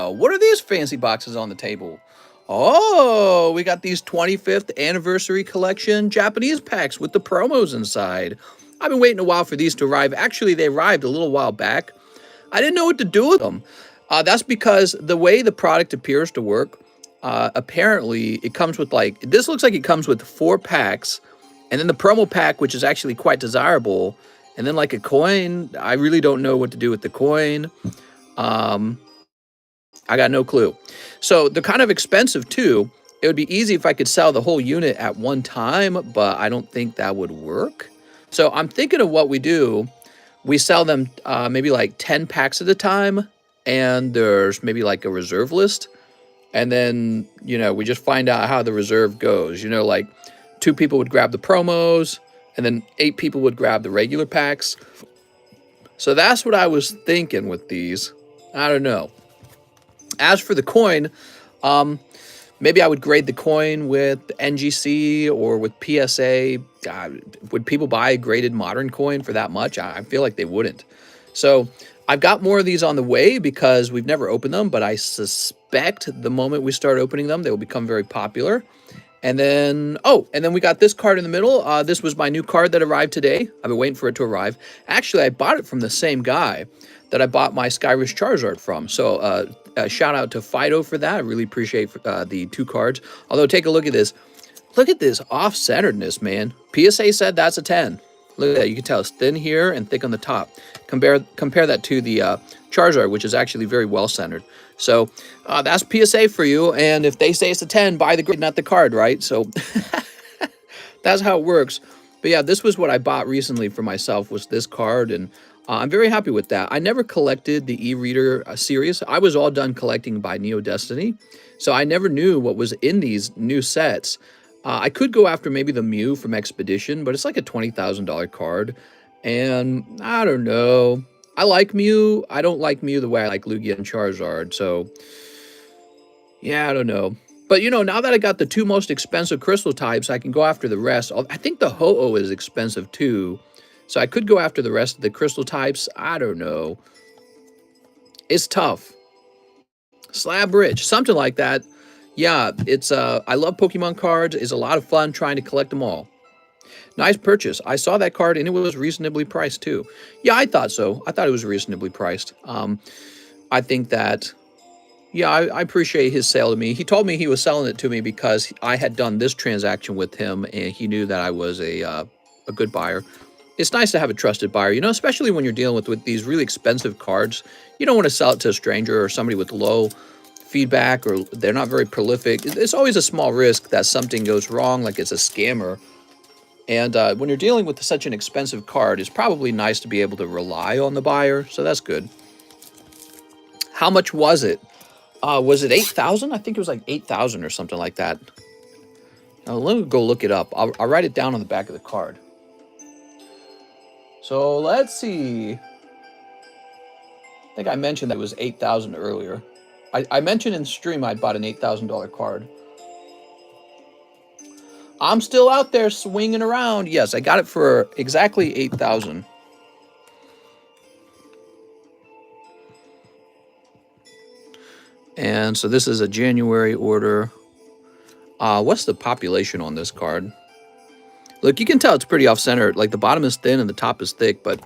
What are these fancy boxes on the table? Oh, we got these 25th anniversary collection Japanese packs with the promos inside. I've been waiting a while for these to arrive. Actually, they arrived a little while back. I didn't know what to do with them. That's because the way the product appears to work, apparently it comes with like, this looks like it comes with 4 packs, and then the promo pack, which is actually quite desirable, and then like a coin. I really don't know what to do with the coin. I got no clue. So they're kind of expensive too. It would be easy if I could sell the whole unit at one time, but I don't think that would work. So I'm thinking of what we do. We sell them maybe like 10 packs at a time, and there's maybe like a reserve list. And then, we just find out how the reserve goes. Like 2 people would grab the promos, and then 8 people would grab the regular packs. So that's what I was thinking with these. I don't know. As for the coin, maybe I would grade the coin with NGC or with PSA. Would people buy a graded modern coin for that much? I feel like they wouldn't. So I've got more of these on the way because we've never opened them, but I suspect the moment we start opening them, they will become very popular. And then, we got this card in the middle. This was my new card that arrived today. I've been waiting for it to arrive. Actually, I bought it from the same guy that I bought my Skyrish Charizard from. So shout out to Fido for that. I really appreciate the 2 cards. Although, take a look at this. Look at this off-centeredness, man. PSA said that's a 10. Look at that. You can tell it's thin here and thick on the top. Compare that to the Charizard, which is actually very well-centered. So that's PSA for you. And if they say it's a 10, buy the grid, not the card, right? So that's how it works. But yeah, this was what I bought recently for myself, was this card, and I'm very happy with that. I never collected the e-reader series. I was all done collecting by Neo Destiny, so I never knew what was in these new sets. I could go after maybe the Mew from Expedition, but it's like a $20,000 card, and I don't know. I like Mew. I don't like Mew the way I like Lugia and Charizard, so yeah, I don't know. But, now that I got the 2 most expensive crystal types, I can go after the rest. I think the Ho-Oh is expensive too, so I could go after the rest of the crystal types. I don't know. It's tough. Slab Rich, something like that. Yeah, it's I love Pokemon cards. It's a lot of fun trying to collect them all. Nice purchase. I saw that card and it was reasonably priced too. Yeah, I thought so. I thought it was reasonably priced. I think that, yeah, I appreciate his sale to me. He told me he was selling it to me because I had done this transaction with him, and he knew that I was a good buyer. It's nice to have a trusted buyer, especially when you're dealing with these really expensive cards. You don't want to sell it to a stranger or somebody with low feedback, or they're not very prolific. It's always a small risk that something goes wrong, like it's a scammer. And when you're dealing with such an expensive card, it's probably nice to be able to rely on the buyer, so that's good. How much was it? Was it 8,000? I think it was like 8,000 or something like that. Now, let me go look it up. I'll write it down on the back of the card. So let's see. I think I mentioned that it was 8,000 earlier. I mentioned in the stream I bought an $8,000 card. I'm still out there swinging around. Yes, I got it for exactly 8,000. And so this is a January order. What's the population on this card? Look, you can tell it's pretty off-center. Like, the bottom is thin and the top is thick, but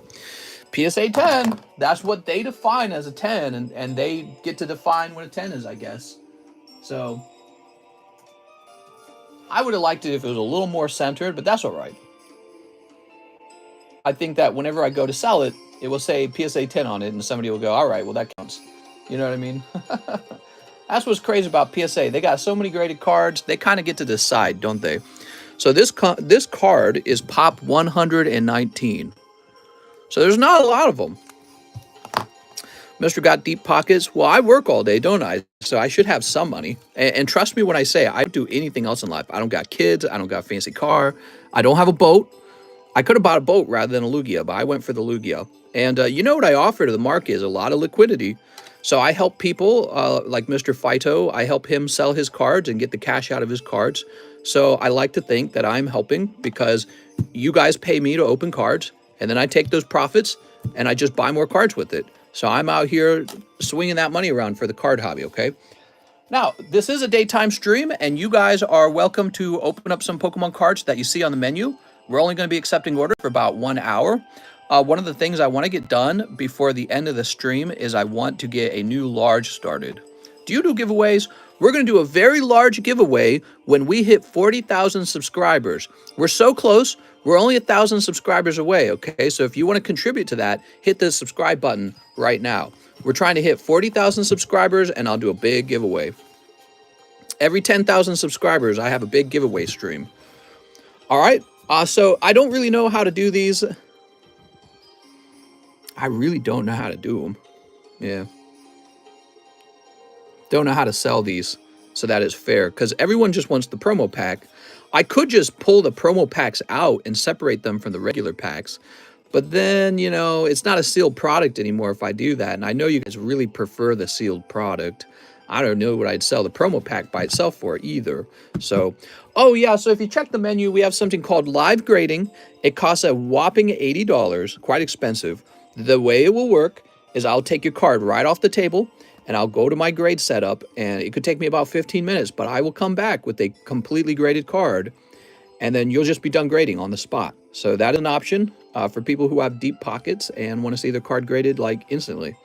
PSA 10, that's what they define as a 10, and they get to define what a 10 is, I guess. So I would have liked it if it was a little more centered, but that's all right. I think that whenever I go to sell it, it will say PSA 10 on it, and somebody will go, all right, well, that counts. You know what I mean? That's what's crazy about PSA. They got so many graded cards. They kind of get to decide, don't they? So this card is Pop 119. So there's not a lot of them. Mr. Got Deep Pockets. Well, I work all day, don't I? So I should have some money. And trust me when I say I don't do anything else in life. I don't got kids. I don't got a fancy car. I don't have a boat. I could have bought a boat rather than a Lugia, but I went for the Lugia. And you know what I offer to the market is a lot of liquidity. So I help people like Mr. Fito. I help him sell his cards and get the cash out of his cards. So I like to think that I'm helping because you guys pay me to open cards, and then I take those profits and I just buy more cards with it. So I'm out here swinging that money around for the card hobby, okay? Now, this is a daytime stream, and you guys are welcome to open up some Pokemon cards that you see on the menu. We're only going to be accepting orders for about 1 hour. One of the things I want to get done before the end of the stream is I want to get a new large started. Do you do giveaways? We're going to do a very large giveaway when we hit 40,000 subscribers. We're so close. We're only 1,000 subscribers away, okay? So if you want to contribute to that, hit the subscribe button right now. We're trying to hit 40,000 subscribers, and I'll do a big giveaway. Every 10,000 subscribers, I have a big giveaway stream. All right, so I don't really know how to do these. I really don't know how to do them. Yeah. Don't know how to sell these so that it's fair, because everyone just wants the promo pack. I could just pull the promo packs out and separate them from the regular packs. But then, you know, it's not a sealed product anymore if I do that. And I know you guys really prefer the sealed product. I don't know what I'd sell the promo pack by itself for either. So, oh yeah, so if you check the menu, we have something called live grading. It costs a whopping $80, quite expensive. The way it will work is I'll take your card right off the table and I'll go to my grade setup, and it could take me about 15 minutes, but I will come back with a completely graded card, and then you'll just be done grading on the spot. So that is an option for people who have deep pockets and want to see their card graded like instantly.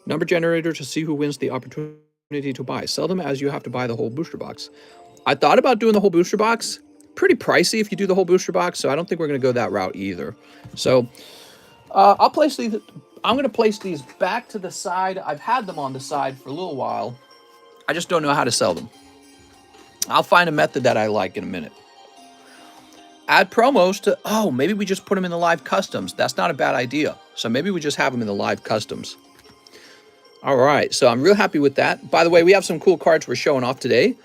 Number generator to see who wins the opportunity to buy. Sell them as you have to buy the whole booster box. I thought about doing the whole booster box. Pretty pricey if you do the whole booster box, so I don't think we're going to go that route either. So I'll place these. I'm going to place these back to the side. I've had them on the side for a little while. I just don't know how to sell them. I'll find a method that I like in a minute. Add promos to, oh, maybe we just put them in the live customs. That's not a bad idea. So maybe we just have them in the live customs. All right, so I'm real happy with that. By the way, we have some cool cards we're showing off today.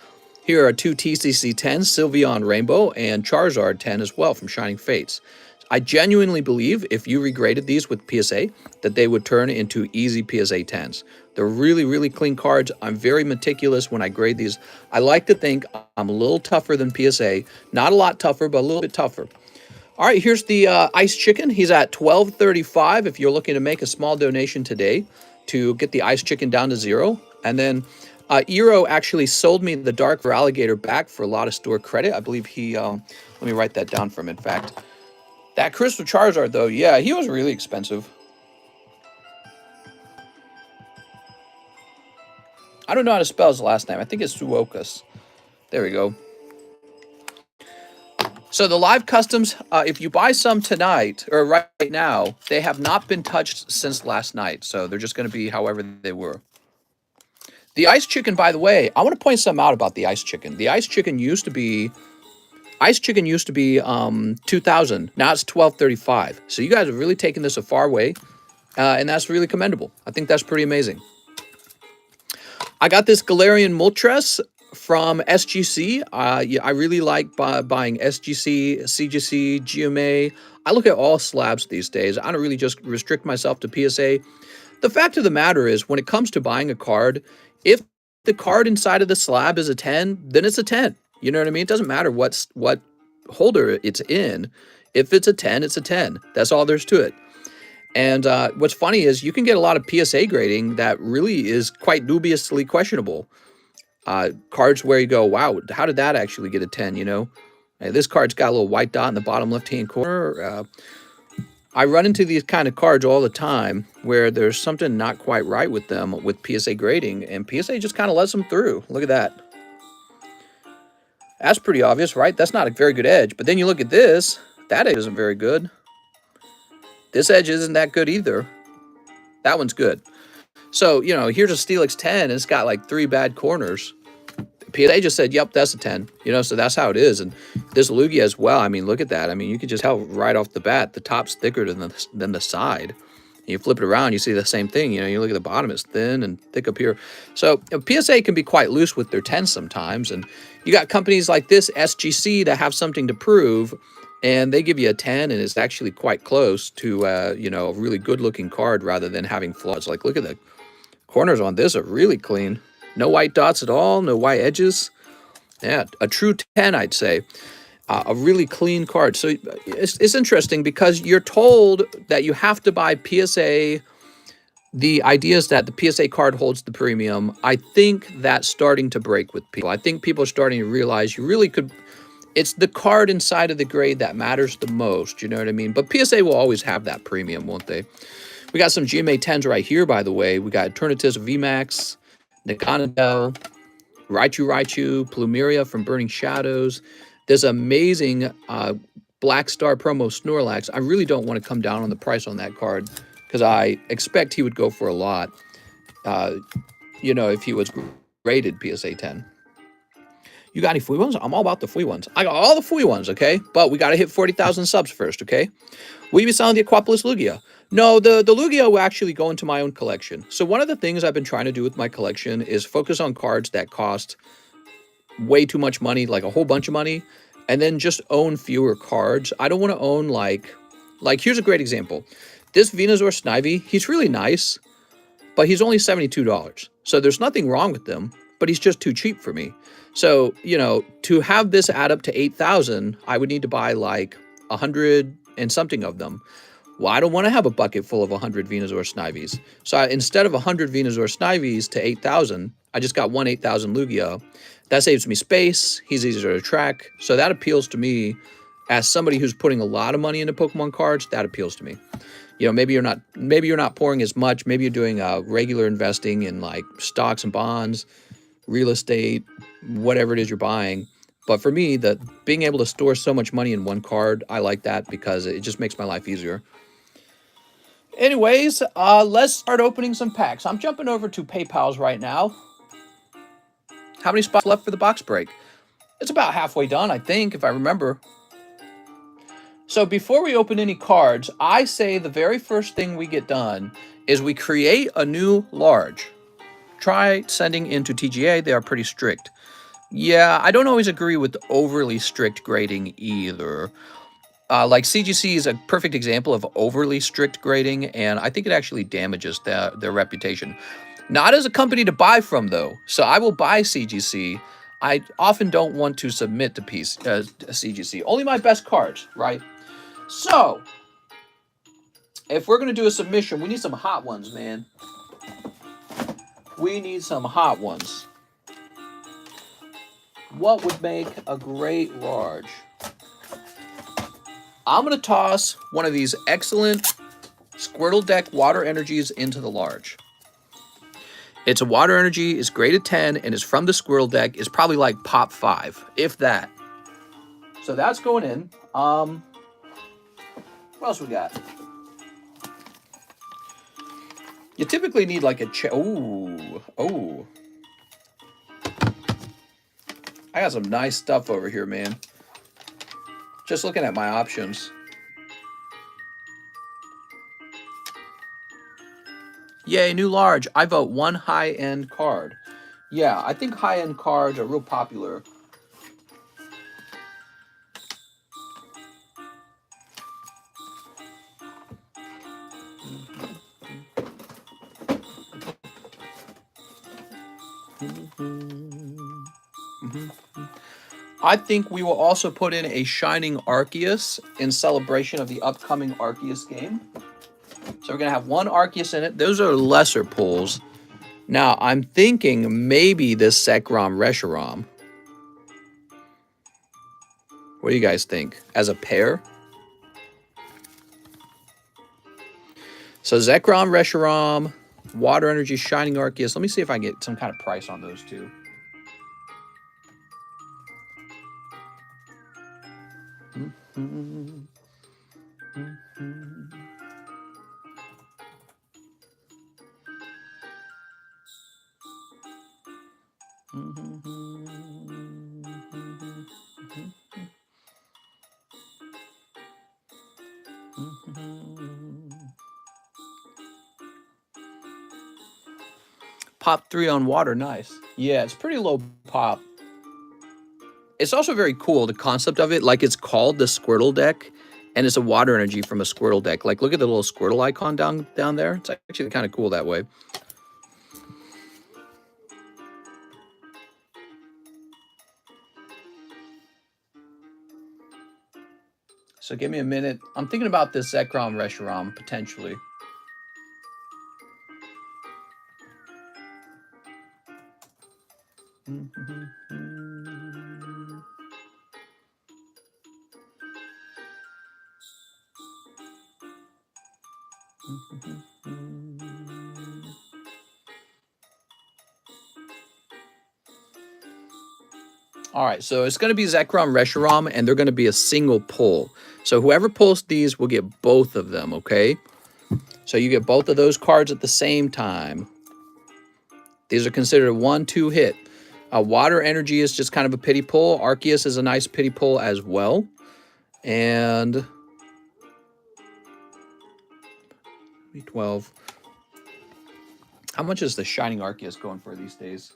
Here are 2 TCC 10s, Sylveon Rainbow, and Charizard 10 as well from Shining Fates. I genuinely believe if you regraded these with PSA, that they would turn into easy PSA 10s. They're really, really clean cards. I'm very meticulous when I grade these. I like to think I'm a little tougher than PSA. Not a lot tougher, but a little bit tougher. All right, here's the Ice Chicken. He's at $12.35 if you're looking to make a small donation today to get the Ice Chicken down to 0. And then Eero actually sold me the Dark Alligator back for a lot of store credit. I believe he, let me write that down for him, in fact. That Crystal Charizard, though, yeah, he was really expensive. I don't know how to spell his last name. I think it's Suokas. There we go. So the live customs, if you buy some tonight, or right now, they have not been touched since last night. So they're just going to be however they were. The Ice Chicken, by the way, I want to point something out about the Ice Chicken. The Ice Chicken used to be... 2,000. Now it's $12.35. So you guys have really taken this a far way, and that's really commendable. I think that's pretty amazing. I got this Galarian Moltres from SGC. I really like buying SGC, CGC, GMA. I look at all slabs these days. I don't really just restrict myself to PSA. The fact of the matter is, when it comes to buying a card, if the card inside of the slab is a 10, then it's a 10. You know what I mean? It doesn't matter what holder it's in. If it's a 10, it's a 10. That's all there's to it. And what's funny is you can get a lot of PSA grading that really is quite dubiously questionable. Cards where you go, wow, how did that actually get a 10, you know? Hey, this card's got a little white dot in the bottom left-hand corner. I run into these kind of cards all the time where there's something not quite right with them with PSA grading, and PSA just kind of lets them through. Look at that. That's pretty obvious, right? That's not a very good edge. But then you look at this. That edge isn't very good. This edge isn't that good either. That one's good. So, you know, here's a Steelix 10, and it's got like 3 bad corners. PSA just said, yep, that's a 10. You know, so that's how it is. And this Lugia as well. I mean, look at that. I mean, you could just tell right off the bat, the top's thicker than the side. You flip it around, you see the same thing. You know, you look at the bottom, it's thin and thick up here. So PSA can be quite loose with their 10s sometimes. And you got companies like this, SGC, that have something to prove, and they give you a 10, and it's actually quite close to, you know, a really good-looking card rather than having flaws. Like, look at the corners on this are really clean. No white dots at all, no white edges. Yeah, a true 10, I'd say. A really clean card. So it's interesting because you're told that you have to buy PSA The idea is that the PSA card holds the premium. I think that's starting to break with people. I think people are starting to realize you really could, it's the card inside of the grade that matters the most, you know what I mean? But PSA will always have that premium, won't they? We got some GMA 10s right here, by the way. We got Eternatus VMAX, Naganadel, Raichu, Plumeria from Burning Shadows. There's amazing Black Star promo Snorlax. I really don't want to come down on the price on that card because I expect he would go for a lot, uh, you know, if he was graded PSA 10. You got any free ones? I'm all about the free ones. I got all the free ones, okay? But we got to hit 40,000 subs first, okay? Will you be selling the Aquapolis Lugia? No, the Lugia will actually go into my own collection. So one of the things I've been trying to do with my collection is focus on cards that cost way too much money, like a whole bunch of money, and then just own fewer cards. I don't want to own like here's a great example. This Venusaur Snivy, he's really nice, but he's only $72. So there's nothing wrong with them, but he's just too cheap for me. So, you know, to have this add up to 8,000, I would need to buy like 100 and something of them. Well, I don't want to have a bucket full of 100 Venusaur Snivies. So instead of 100 Venusaur Snivies to 8,000, I just got one 8,000 Lugia. That saves me space. He's easier to track. So that appeals to me as somebody who's putting a lot of money into Pokemon cards. That appeals to me. You know, maybe you're not pouring as much. Maybe you're doing regular investing in like stocks and bonds, real estate, whatever it is you're buying. But for me, being able to store so much money in one card, I like that because it just makes my life easier. Anyways, let's start opening some packs. I'm jumping over to PayPal's right now. How many spots left for the box break? It's about halfway done, I think, if I remember. So before we open any cards, I say the very first thing we get done is we create a new large. Try sending into TGA. They are pretty strict. Yeah, I don't always agree with overly strict grading either. Like CGC is a perfect example of overly strict grading, and I think it actually damages their reputation. Not as a company to buy from, though. So I will buy CGC. I often don't want to submit to CGC. Only my best cards, right? So, if we're going to do a submission, we need some hot ones, man. We need some hot ones. What would make a great large? I'm going to toss one of these excellent Squirtle Deck Water Energies into the large. It's a Water Energy, it's graded 10, and it's from the Squirrel Deck. It's probably like pop 5, if that. So that's going in. What else we got? You typically need like a oh. I got some nice stuff over here, man. Just looking at my options. Yay, new large. I vote one high-end card. Yeah, I think high-end cards are real popular. I think we will also put in a Shining Arceus in celebration of the upcoming Arceus game. So we're going to have one Arceus in it. Those are lesser pulls. Now, I'm thinking maybe this Zekrom Reshiram. What do you guys think? As a pair? So Zekrom Reshiram, Water Energy, Shining Arceus. Let me see if I can get some kind of price on those two. Pop 3 on water, nice. Yeah, it's pretty low pop. It's also very cool, the concept of it. Like, it's called the Squirtle Deck, and it's a Water Energy from a Squirtle Deck. Like, look at the little Squirtle icon down there. It's actually kind of cool that way. So give me a minute. I'm thinking about this Zekrom Reshiram, potentially. All right, so it's going to be Zekrom, Reshiram, and they're going to be a single pull. So whoever pulls these will get both of them, okay? So you get both of those cards at the same time. These are considered a 1-2 hit. Water Energy is just kind of a pity pull. Arceus is a nice pity pull as well. And 12. How much is the Shining Arceus going for these days?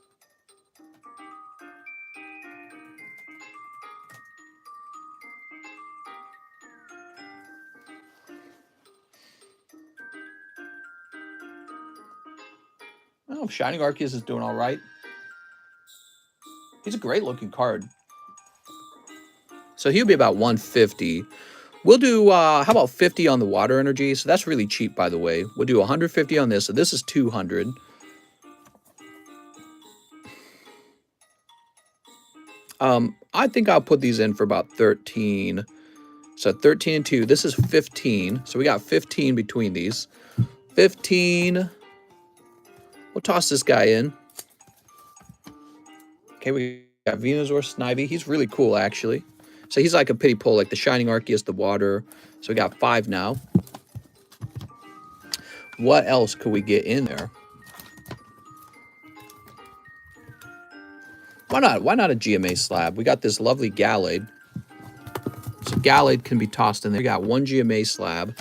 Oh, Shining Arceus is doing all right. He's a great looking card. So he'll be about 150. We'll do, how about 50 on the Water Energy? So that's really cheap, by the way. We'll do 150 on this. So this is 200. I think I'll put these in for about 13. So 13 and 2. This is 15. So we got 15 between these. 15. We'll toss this guy in. Okay, we got Venusaur, Snivy. He's really cool, actually. So he's like a pity pull, like the Shining Arceus, the Water. So we got 5 now. What else could we get in there? Why not? Why not a GMA slab? We got this lovely Gallade. So Gallade can be tossed in there. We got 1 GMA slab.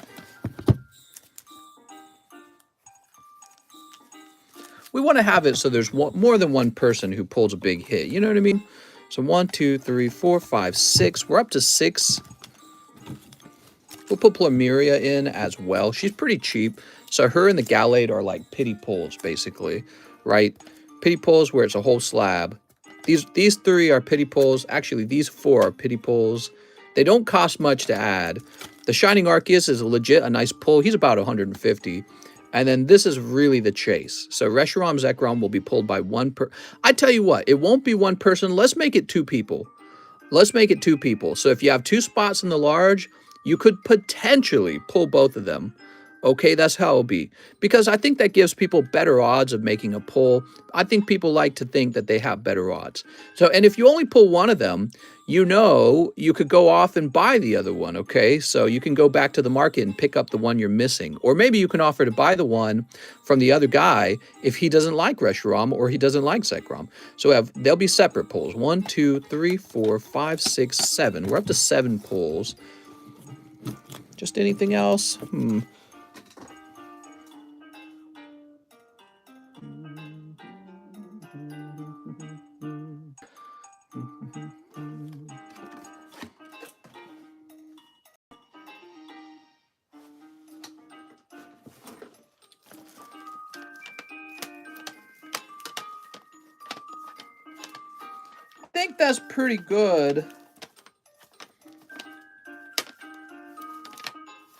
We want to have it so there's more than one person who pulls a big hit. You know what I mean? So 1, 2, 3, 4, 5, 6. We're up to 6. We'll put Plumeria in as well. She's pretty cheap. So her and the Gallade are like pity pulls, basically, right? Pity pulls where it's a whole slab. These 3 are pity pulls. Actually, these 4 are pity pulls. They don't cost much to add. The Shining Arceus is a nice pull. He's about 150. And then this is really the chase. So Reshiram, Zekrom will be pulled by one I tell you what, it won't be one person. Let's make it 2 people. Let's make it 2 people. So if you have 2 spots in the large, you could potentially pull both of them. Okay, that's how it'll be. Because I think that gives people better odds of making a pull. I think people like to think that they have better odds. So, and if you only pull one of them, you know you could go off and buy the other one, okay? So you can go back to the market and pick up the one you're missing. Or maybe you can offer to buy the one from the other guy if he doesn't like Reshiram or he doesn't like Zekrom. So they'll be separate pulls. 1, 2, 3, 4, 5, 6, 7. We're up to 7 pulls. Just anything else? I think that's pretty good.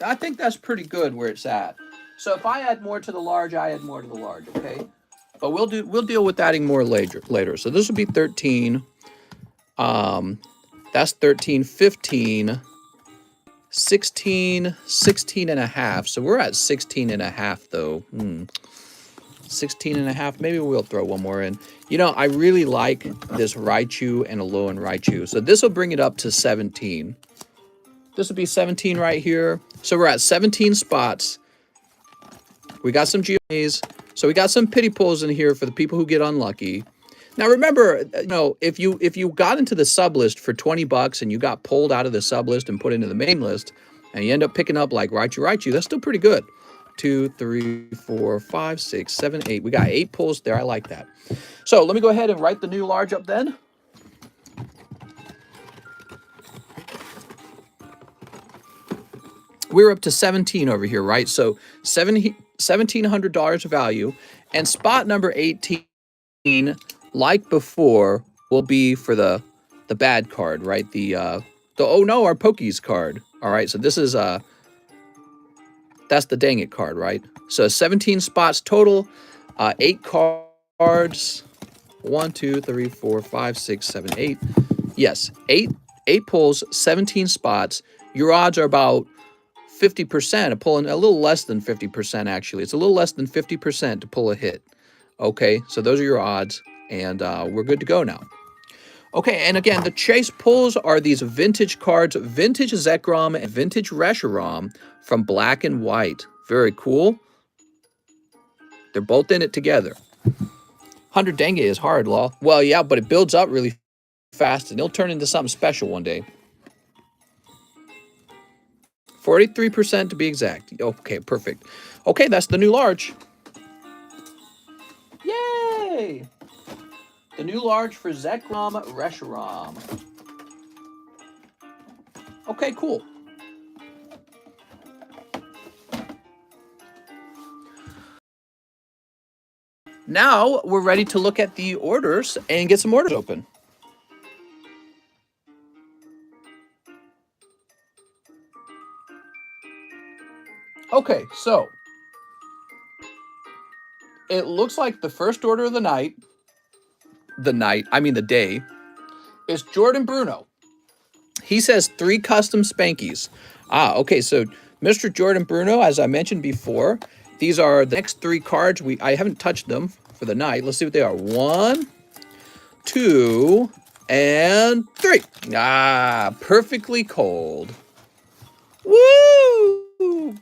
I think that's pretty good where it's at. So if I add more to the large, I add more to the large, okay? But we'll deal with adding more later. So this will be 13. That's 13, 15, 16, 16 and a half. So we're at 16 and a half though. 16 and a half. Maybe we'll throw one more in. You know, I really like this Raichu and Alolan Raichu. So this will bring it up to 17. This will be 17 right here. So we're at 17 spots. We got some GMAs. So we got some pity pulls in here for the people who get unlucky. Now remember, you know, if you got into the sublist for 20 bucks and you got pulled out of the sublist and put into the main list, and you end up picking up like Raichu, that's still pretty good. 2, 3, 4, 5, 6, 7, 8. We got 8 pulls there. I like that. So let me go ahead and write the new large up then. We're up to 17 over here, right? So $1,700 of value. And spot number 18, like before, will be for the bad card, right? The oh no, our Pokies card. All right, so this is that's the dang it card, right? So 17 spots total, 8 cards. 1, 2, 3, 4, 5, 6, 7, 8. Yes, 8 pulls, 17 spots. Your odds are about 50% of pulling, a little less than 50% actually. It's a little less than 50% to pull a hit. Okay, so those are your odds, and we're good to go now. Okay, and again, the chase pulls are these vintage cards, vintage Zekrom and vintage Reshiram from Black and White. Very cool. They're both in it together. 100 dengue is hard, Law. Well, yeah, but it builds up really fast, and it'll turn into something special one day. 43% to be exact. Okay, perfect. Okay, that's the new large. Yay! The new large for Zekrom Reshiram. Okay, cool. Now we're ready to look at the orders and get some orders open. Okay, so it looks like the first order of the day, is Jordan Bruno. He says 3 custom Spankies. Okay, so Mr. Jordan Bruno, as I mentioned before, these are the next 3 cards. I haven't touched them for the night. Let's see what they are. 1, 2, and 3. Perfectly cold. Woo!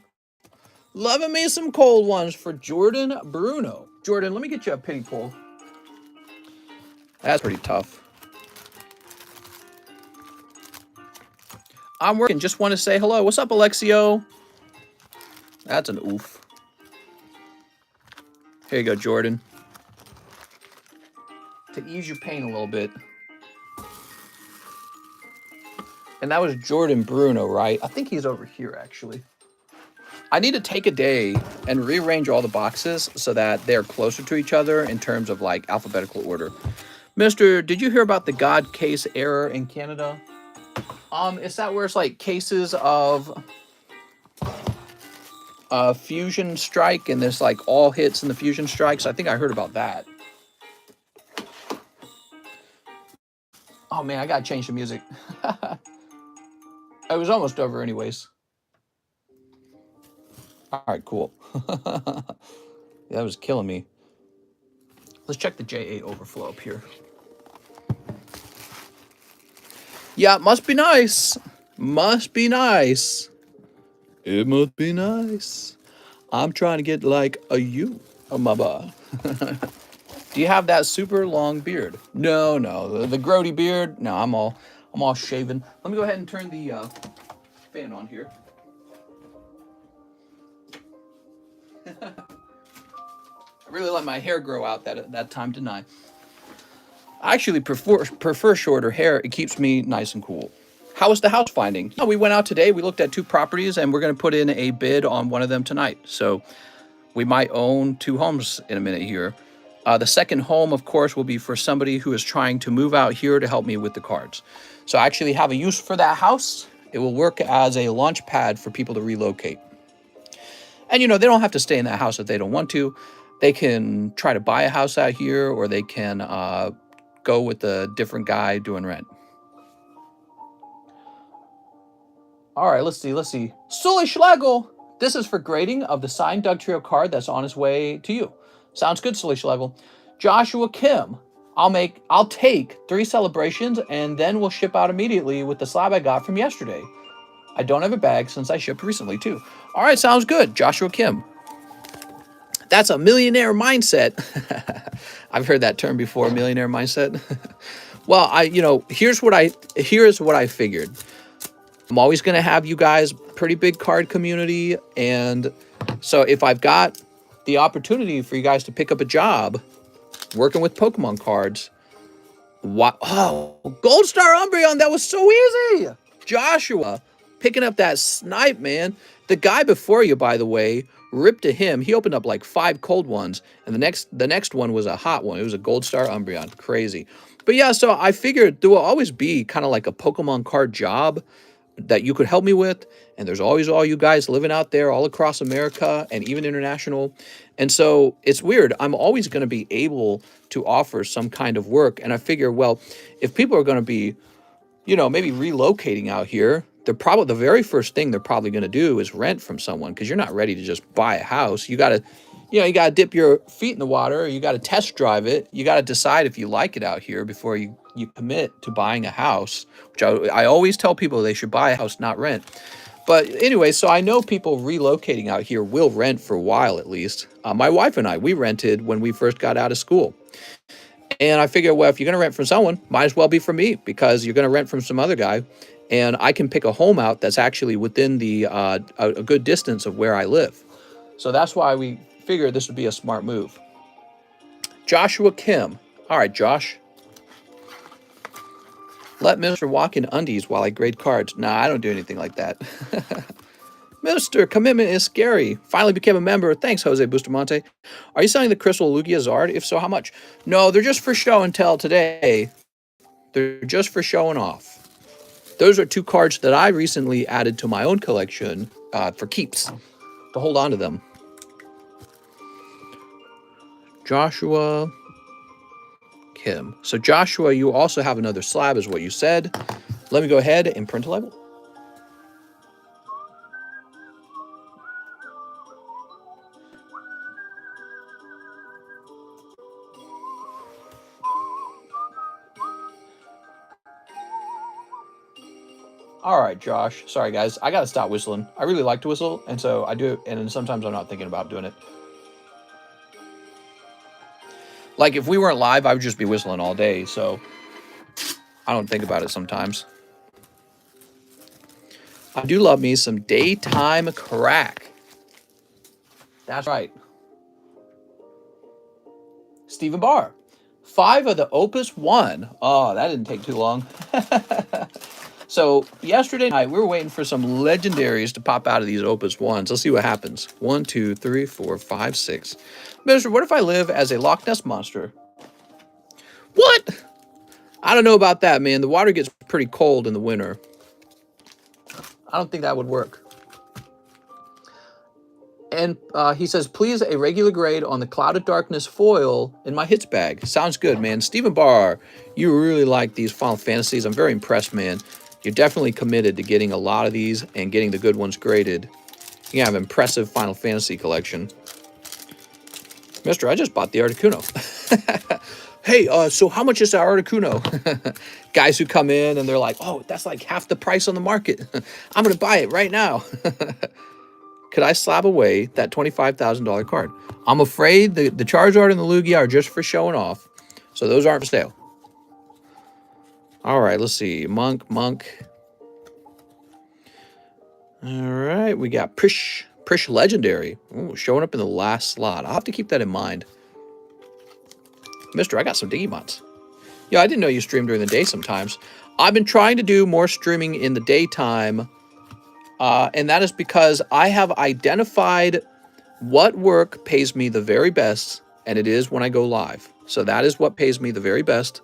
Loving me some cold ones for Jordan Bruno. Jordan, let me get you a pity pull. That's pretty tough. I'm working. Just want to say hello. What's up, Alexio? That's an oof. Here you go, Jordan. To ease your pain a little bit. And that was Jordan Bruno, right? I think he's over here, actually. I need to take a day and rearrange all the boxes so that they're closer to each other in terms of, like, alphabetical order. Mister, did you hear about the God case error in Canada? Is that where it's, like, cases of Fusion Strike, and there's, like, all hits in the Fusion Strikes? I think I heard about that. Oh, man, I gotta change the music. It was almost over anyways. All right, cool. That was killing me. Let's check the JA overflow up here. Yeah, it must be nice. Must be nice. It must be nice. I'm trying to get like a you, oh my boy. Do you have that super long beard? No, the grody beard. No, I'm all shaven. Let me go ahead and turn the fan on here. I really let my hair grow out that time, didn't I? I actually prefer shorter hair. It keeps me nice and cool. How was the house finding? We went out today. We looked at 2 properties, and we're going to put in a bid on one of them tonight. So we might own 2 homes in a minute here. The second home, of course, will be for somebody who is trying to move out here to help me with the cards. So I actually have a use for that house. It will work as a launch pad for people to relocate. And, they don't have to stay in that house if they don't want to. They can try to buy a house out here, or they can go with a different guy doing rent. All right, let's see. Sully Schlegel. This is for grading of the signed Doug Trio card that's on its way to you. Sounds good, Sully Schlegel. Joshua Kim. I'll take 3 celebrations, and then we'll ship out immediately with the slab I got from yesterday. I don't have a bag since I shipped recently, too. All right, sounds good, Joshua Kim. That's a millionaire mindset. I've heard that term before, millionaire mindset. Well, here's what I figured. I'm always going to have you guys pretty big card community, and so if I've got the opportunity for you guys to pick up a job working with Pokemon cards, Gold Star Umbreon, that was so easy. Joshua picking up that snipe, man. The guy before you, by the way, ripped to him. He opened up like 5 cold ones, and the next one was a hot one. It was a Gold Star Umbreon. Crazy. But yeah, so I figured there will always be kind of like a Pokemon card job that you could help me with, and there's always all you guys living out there all across America and even international, And so it's weird. I'm always going to be able to offer some kind of work. And I figure, well, if people are going to be, maybe relocating out here, the very first thing they're probably going to do is rent from someone, because you're not ready to just buy a house. You got to, you got to dip your feet in the water. You got to test drive it. You got to decide if you like it out here before you commit to buying a house, which I always tell people they should buy a house, not rent. But anyway, so I know people relocating out here will rent for a while at least. My wife and I, we rented when we first got out of school. And I figure, well, if you're going to rent from someone, might as well be from me, because you're going to rent from some other guy. And I can pick a home out that's actually within a good distance of where I live. So that's why we figured this would be a smart move. Joshua Kim. All right, Josh. Let Mr. walk in undies while I grade cards. Nah, I don't do anything like that. Mr. Commitment is scary. Finally became a member. Thanks, Jose Bustamante. Are you selling the Crystal Lugia Zard? If so, how much? No, they're just for show and tell today. They're just for showing off. Those are 2 cards that I recently added to my own collection for keeps, to hold on to them. Joshua Kim. So Joshua, you also have another slab, is what you said. Let me go ahead and print a label. All right, Josh. Sorry, guys. I got to stop whistling. I really like to whistle, and so I do it, and then sometimes I'm not thinking about doing it. Like, if we weren't live, I would just be whistling all day, so I don't think about it sometimes. I do love me some daytime crack. That's right. Stephen Barr. 5 of the Opus 1. Oh, that didn't take too long. So yesterday night, we were waiting for some legendaries to pop out of these Opus 1s. Let's see what happens. 1, 2, 3, 4, 5, 6. Mister, what if I live as a Loch Ness monster? What? I don't know about that, man. The water gets pretty cold in the winter. I don't think that would work. And he says, please, a regular grade on the Clouded Darkness foil in my hits bag. Sounds good, man. Stephen Barr, you really like these Final Fantasies. I'm very impressed, man. You're definitely committed to getting a lot of these and getting the good ones graded. You have an impressive Final Fantasy collection. Mister, I just bought the Articuno. Hey, so how much is that Articuno? Guys who come in and they're like, oh, that's like half the price on the market. I'm going to buy it right now. Could I slab away that $25,000 card? I'm afraid the Charizard and the Lugia are just for showing off. So those aren't for sale. All right, let's see. Monk. All right, we got Prish Legendary. Ooh, showing up in the last slot. I'll have to keep that in mind. Mister, I got some Digimons. Yeah, I didn't know you streamed during the day sometimes. I've been trying to do more streaming in the daytime, and that is because I have identified what work pays me the very best, and it is when I go live. So that is what pays me the very best.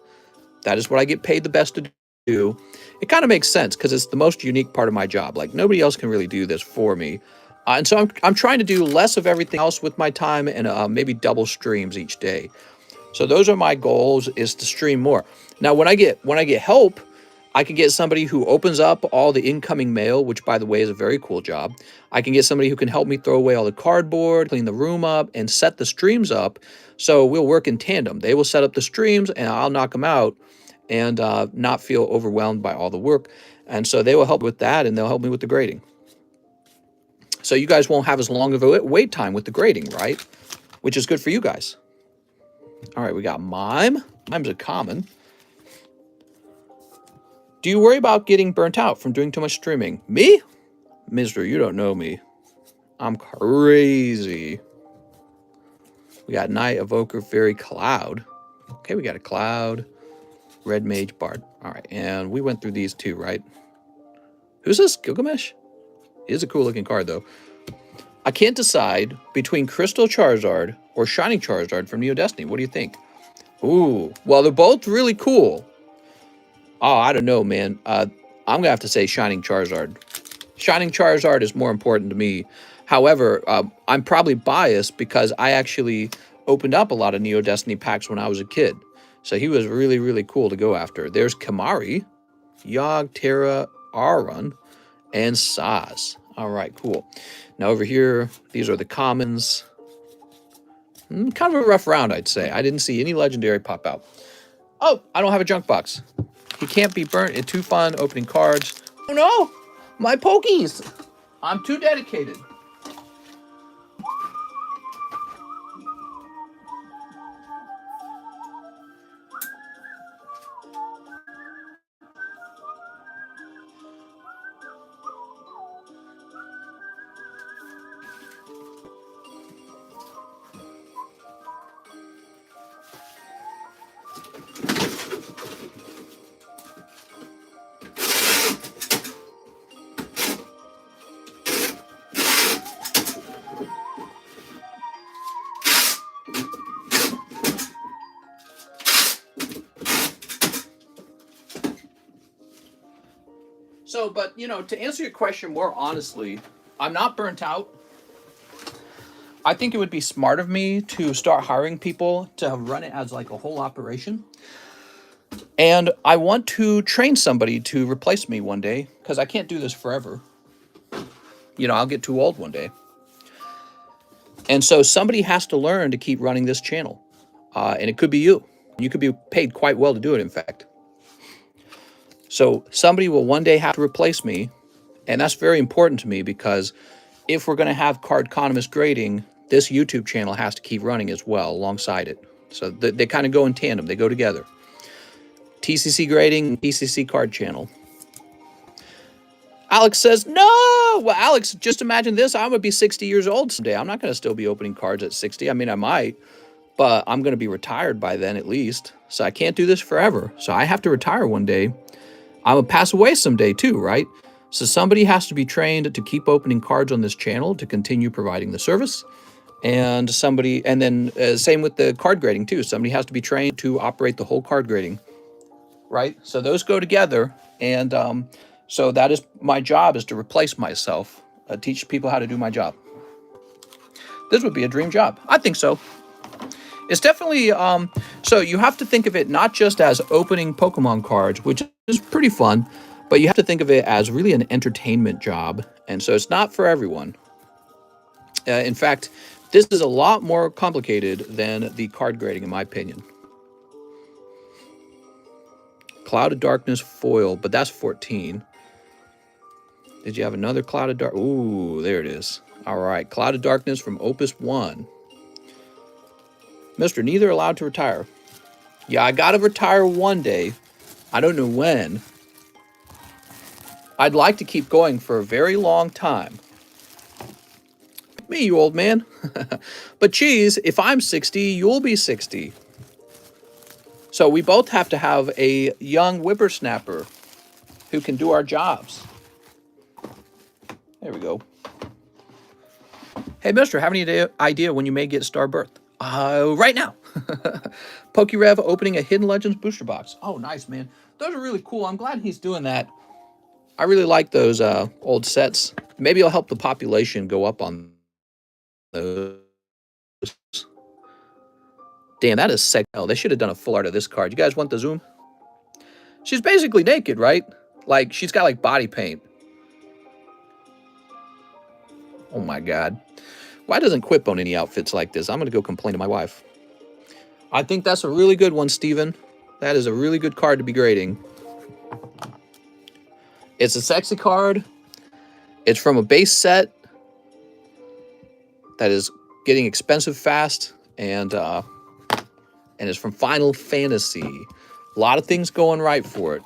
That is what I get paid the best to do. It kind of makes sense because it's the most unique part of my job. Like, nobody else can really do this for me. And so I'm trying to do less of everything else with my time, and maybe double streams each day. So those are my goals, is to stream more. Now, when I get help, I can get somebody who opens up all the incoming mail, which, by the way, is a very cool job. I can get somebody who can help me throw away all the cardboard, clean the room up, and set the streams up. So we'll work in tandem. They will set up the streams, and I'll knock them out and not feel overwhelmed by all the work. And so they will help with that, and they'll help me with the grading. So you guys won't have as long of a wait time with the grading, right? Which is good for you guys. All right, we got Mime. Mime's a common. Do you worry about getting burnt out from doing too much streaming? Me? Mister, you don't know me. I'm crazy. We got Knight, Evoker, Fairy, Cloud. Okay, we got a Cloud. Red Mage, Bard. All right, and we went through these two, right? Who's this? Gilgamesh? He is a cool looking card, though. I can't decide between Crystal Charizard or Shining Charizard from Neo Destiny. What do you think? Ooh, well, they're both really cool. Oh, I don't know, man. I'm going to have to say Shining Charizard. Shining Charizard is more important to me. However, I'm probably biased because I actually opened up a lot of Neo Destiny packs when I was a kid. So he was really, really cool to go after. There's Kamari, Yogg, Terra, Arun, and Saz. All right, cool. Now over here, these are the commons. Kind of a rough round, I'd say. I didn't see any legendary pop out. Oh, I don't have a junk box. He can't be burnt. It's too fun opening cards. Oh no, my pokies. I'm too dedicated. So, but, you know, to answer your question more honestly, I'm not burnt out. I think it would be smart of me to start hiring people to run it as like a whole operation. And I want to train somebody to replace me one day because I can't do this forever. You know, I'll get too old one day. And so somebody has to learn to keep running this channel. And it could be you. You could be paid quite well to do it, in fact. So somebody will one day have to replace me. And that's very important to me because if we're going to have Cardconomist grading, this YouTube channel has to keep running as well alongside it. So they kind of go in tandem. They go together. TCC grading, TCC card channel. Alex says, no! Well, Alex, just imagine this. I'm going to be 60 years old someday. I'm not going to still be opening cards at 60. I mean, I might, but I'm going to be retired by then at least. So I can't do this forever. So I have to retire one day. I'm going to pass away someday too, right? So somebody has to be trained to keep opening cards on this channel to continue providing the service. And somebody, and then same with the card grading too. Somebody has to be trained to operate the whole card grading, right? So those go together. And so that is my job, is to replace myself, teach people how to do my job. This would be a dream job. I think so. It's definitely, so you have to think of it not just as opening Pokemon cards, which is pretty fun, but you have to think of it as really an entertainment job. And so it's not for everyone. In fact, this is a lot more complicated than the card grading, in my opinion. Cloud of Darkness foil, but that's 14. Did you have another Cloud of Dark? Ooh, there it is. All right, Cloud of Darkness from Opus 1. Mr. Neither allowed to retire. Yeah, I gotta retire one day. I don't know when. I'd like to keep going for a very long time. Me, you old man. But geez, if I'm 60, you'll be 60. So we both have to have a young whippersnapper who can do our jobs. There we go. Hey, mister, have any idea when you may get Star Birth? Right now. PokeRev opening a Hidden Legends booster box. Oh, nice, man. Those are really cool. I'm glad he's doing that. I really like those old sets. Maybe it'll help the population go up on those. Damn, that is sick. Oh, they should have done a full art of this card. You guys want the zoom? She's basically naked, right? Like, she's got, like, body paint. Oh, my God. Why doesn't Quip own any outfits like this? I'm going to go complain to my wife. I think that's a really good one, Steven. That is a really good card to be grading. It's a sexy card. It's from a base set that is getting expensive fast, and it's from Final Fantasy. A lot of things going right for it.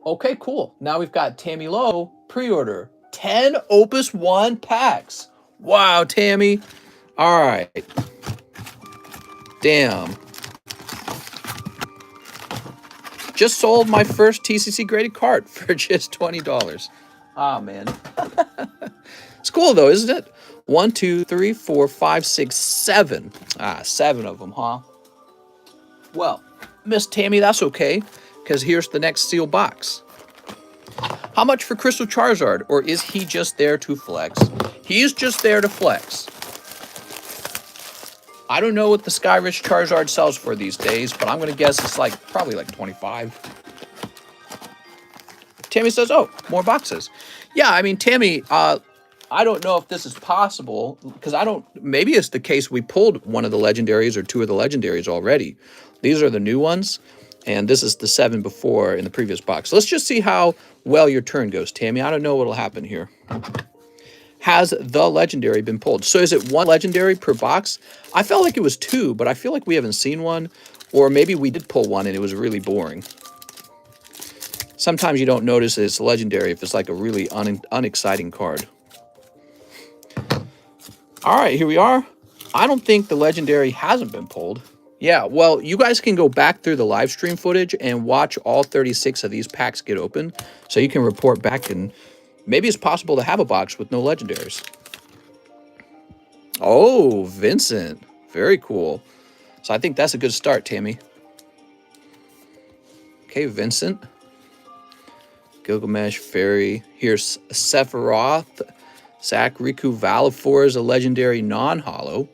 Okay, cool. Now we've got Tammy Lowe pre-order 10 Opus 1 packs. Wow, Tammy. All right. Damn. Just sold my first TCC graded card for just $20. Ah, man. It's cool though, isn't it? 1, 2, 3, 4, 5, 6, 7. Ah, 7 of them, huh? Well, Miss Tammy, that's okay, because here's the next sealed box. How much for Crystal Charizard? Or is he just there to flex? He's just there to flex. I don't know what the Sky Rich Charizard sells for these days, but I'm going to guess it's like probably like 25. Tammy says, oh, more boxes. Yeah, I mean, Tammy, I don't know if this is possible because maybe it's the case we pulled one of the legendaries or two of the legendaries already. These are the new ones, and this is the 7 before in the previous box. Let's just see how well your turn goes, Tammy. I don't know what'll happen here. Has the legendary been pulled? So is it 1 legendary per box? I felt like it was 2, but I feel like we haven't seen one, or maybe we did pull one and it was really boring. Sometimes you don't notice it's legendary if it's like a really unexciting card. All right, here we are. I don't think the legendary hasn't been pulled. Yeah, well, you guys can go back through the live stream footage and watch all 36 of these packs get open, so you can report back, and maybe it's possible to have a box with no legendaries. Oh, Vincent. Very cool. So I think that's a good start, Tammy. Okay, Vincent. Gilgamesh, Fairy. Here's Sephiroth. Zach, Riku, Valifor is a legendary non-holo.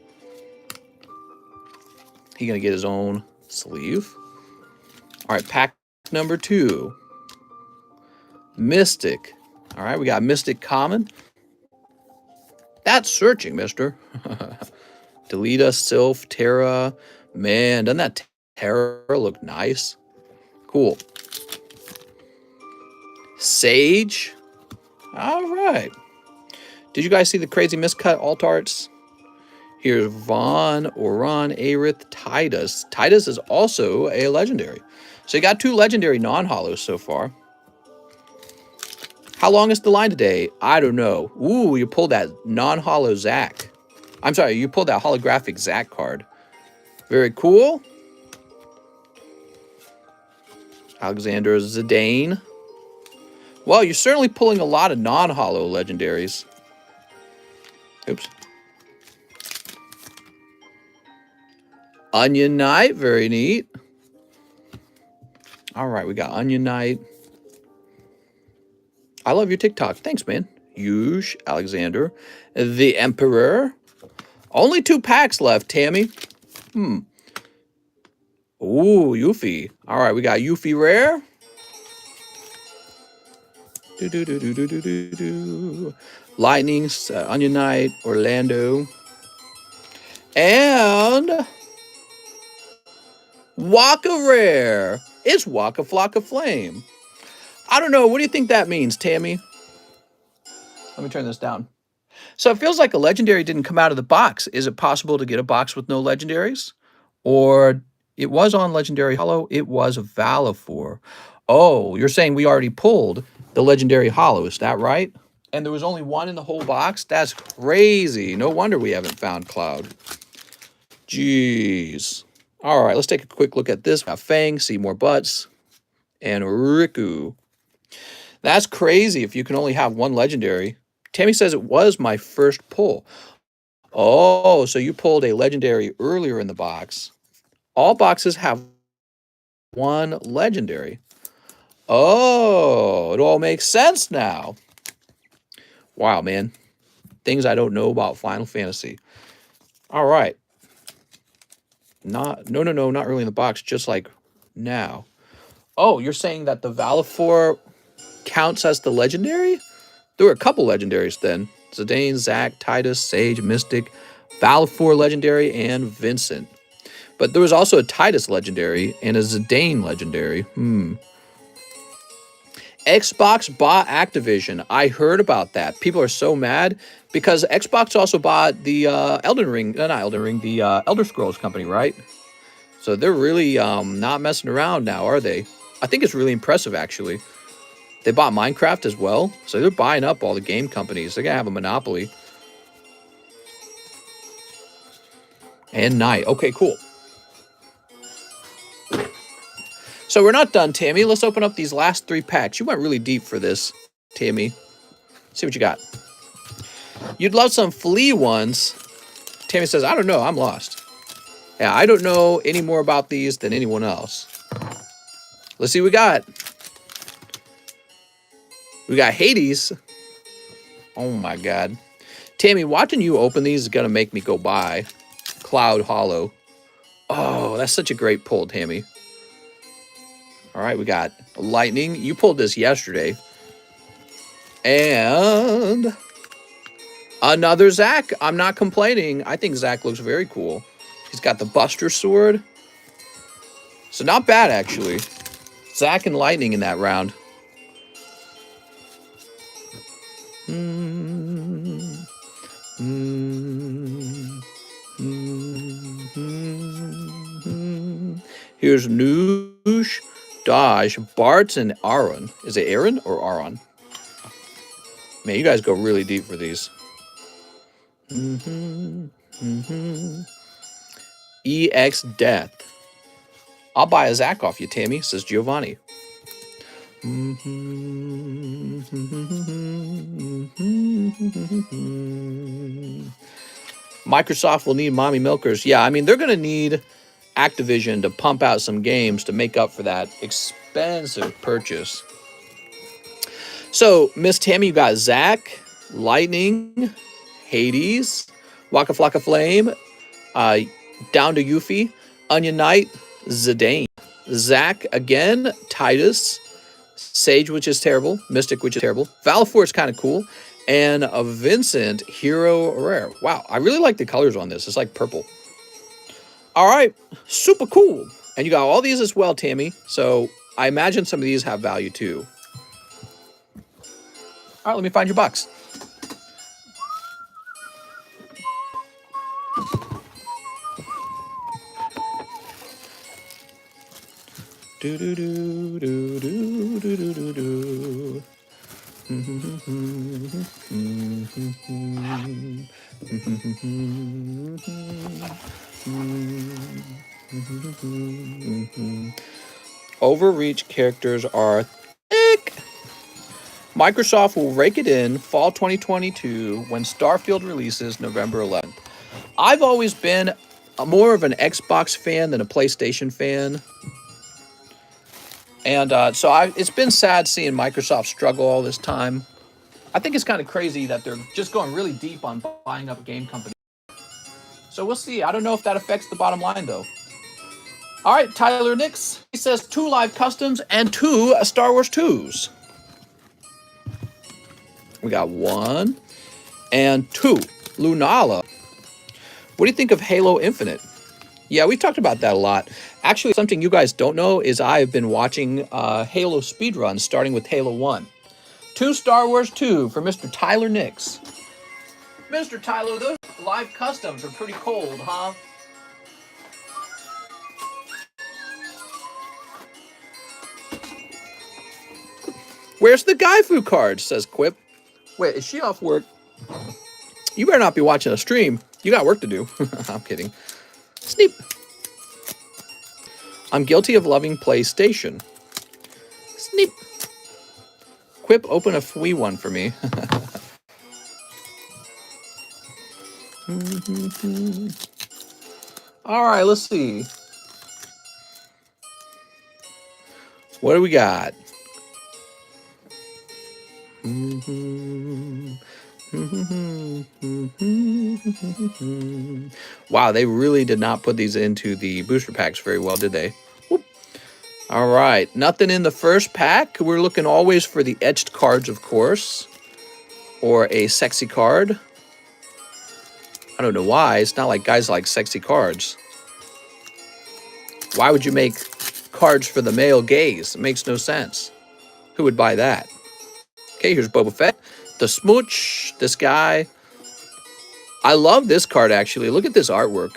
He's going to get his own sleeve. All right, pack number 2. Mystic. All right, we got Mystic Common. That's searching, mister. Delita, Sylph, Terra. Man, doesn't that Terra look nice? Cool. Sage. All right. Did you guys see the crazy miscut alt arts? Here's Vaughn, Oran, Aerith, Tidus. Tidus is also a legendary. So you got 2 legendary non-holos so far. How long is the line today? I don't know. Ooh, you pulled that non-holo Zac. I'm sorry, you pulled that holographic Zac card. Very cool. Alexander Zidane. Well, you're certainly pulling a lot of non-holo legendaries. Oops. Onion Knight, very neat. All right, we got Onion Knight. I love your TikTok. Thanks, man. Yush, Alexander. The Emperor. Only 2 packs left, Tammy. Ooh, Yuffie. All right, we got Yuffie Rare. Lightning, Onion Knight, Orlando. And Waka Rare. It's Waka Flocka Flame. I don't know. What do you think that means, Tammy? Let me turn this down. So it feels like a legendary didn't come out of the box. Is it possible to get a box with no legendaries? Or it was on Legendary Holo. It was a Valifor. Oh, you're saying we already pulled the Legendary Holo. Is that right? And there was only 1 in the whole box? That's crazy. No wonder we haven't found Cloud. Jeez. All right, let's take a quick look at this. We got Fang, Seymour Butts, and Riku. That's crazy if you can only have 1 legendary. Tammy says it was my first pull. Oh, so you pulled a legendary earlier in the box. All boxes have 1 legendary. Oh, it all makes sense now. Wow, man. Things I don't know about Final Fantasy. All right. No, not early in the box, just like now. Oh, you're saying that the Valifor counts as the legendary? There were a couple legendaries then. Zidane, Zac, Tidus, Sage, Mystic, Valifor legendary, and Vincent. But there was also a Tidus legendary and a Zidane legendary. Xbox bought Activision. I heard about that. People are so mad because Xbox also bought the the Elder Scrolls company, right? So they're really not messing around now, are they? I think it's really impressive, actually. They bought Minecraft as well, so they're buying up all the game companies. They're going to have a monopoly. And Knight. Okay, cool. So we're not done, Tammy. Let's open up these last 3 packs. You went really deep for this, Tammy. Let's see what you got. You'd love some flea ones. Tammy says, I don't know. I'm lost. Yeah, I don't know any more about these than anyone else. Let's see what we got. We got Hades. Oh my God. Tammy, watching you open these is going to make me go buy Cloud Hollow. Oh, that's such a great pull, Tammy. All right, we got Lightning. You pulled this yesterday. And another Zach. I'm not complaining. I think Zach looks very cool. He's got the Buster Sword. So not bad, actually. Zach and Lightning in that round. Here's Noosh, Dodge, Bartz, and Aaron. Is it Aaron or Aaron? Man, you guys go really deep for these. EX Death. I'll buy a Zach off you, Tammy, says Giovanni. Microsoft will need mommy milkers. Yeah, I mean, they're going to need Activision to pump out some games to make up for that expensive purchase. So, Miss Tammy, you got Zach, Lightning, Hades, Waka Flocka Flame, Down to Yuffie, Onion Knight, Zidane, Zach again, Titus, Sage, which is terrible, Mystic, which is terrible, Valifor's kind of cool, and a Vincent Hero Rare. Wow, I really like the colors on this. It's like purple. All right, super cool. And you got all these as well, Tammy. So I imagine some of these have value too. All right, let me find your box. Do do do do do do do do do. Overreach characters are thick. Microsoft will rake it in fall 2022 when Starfield releases November 11th. I've always been more of an Xbox fan than a PlayStation fan. And it's been sad seeing Microsoft struggle all this time. I think it's kind of crazy that they're just going really deep on buying up game companies. So we'll see. I don't know if that affects the bottom line, though. All right, Tyler Nix. He says 2 live customs and 2 Star Wars 2s. We got 1 and 2. Lunala. What do you think of Halo Infinite? Yeah, we talked about that a lot. Actually, something you guys don't know is I've been watching Halo speedruns, starting with Halo 1. 2 Star Wars 2 for Mr. Tyler Nix. Mr. Tyler, those live customs are pretty cold, huh? Where's the Gaifu card, says Quip. Wait, is she off work? You better not be watching a stream. You got work to do. I'm kidding. Sneep. I'm guilty of loving PlayStation. Sneep. Quip, open a free one for me. All right, let's see. What do we got? Wow, they really did not put these into the booster packs very well, did they? Whoop. All right, nothing in the first pack. We're looking always for the etched cards, of course, or a sexy card. I don't know why. It's not like guys like sexy cards. Why would you make cards for the male gaze? It makes no sense. Who would buy that? Okay, here's Boba Fett. The Smooch, this guy. I love this card, actually. Look at this artwork.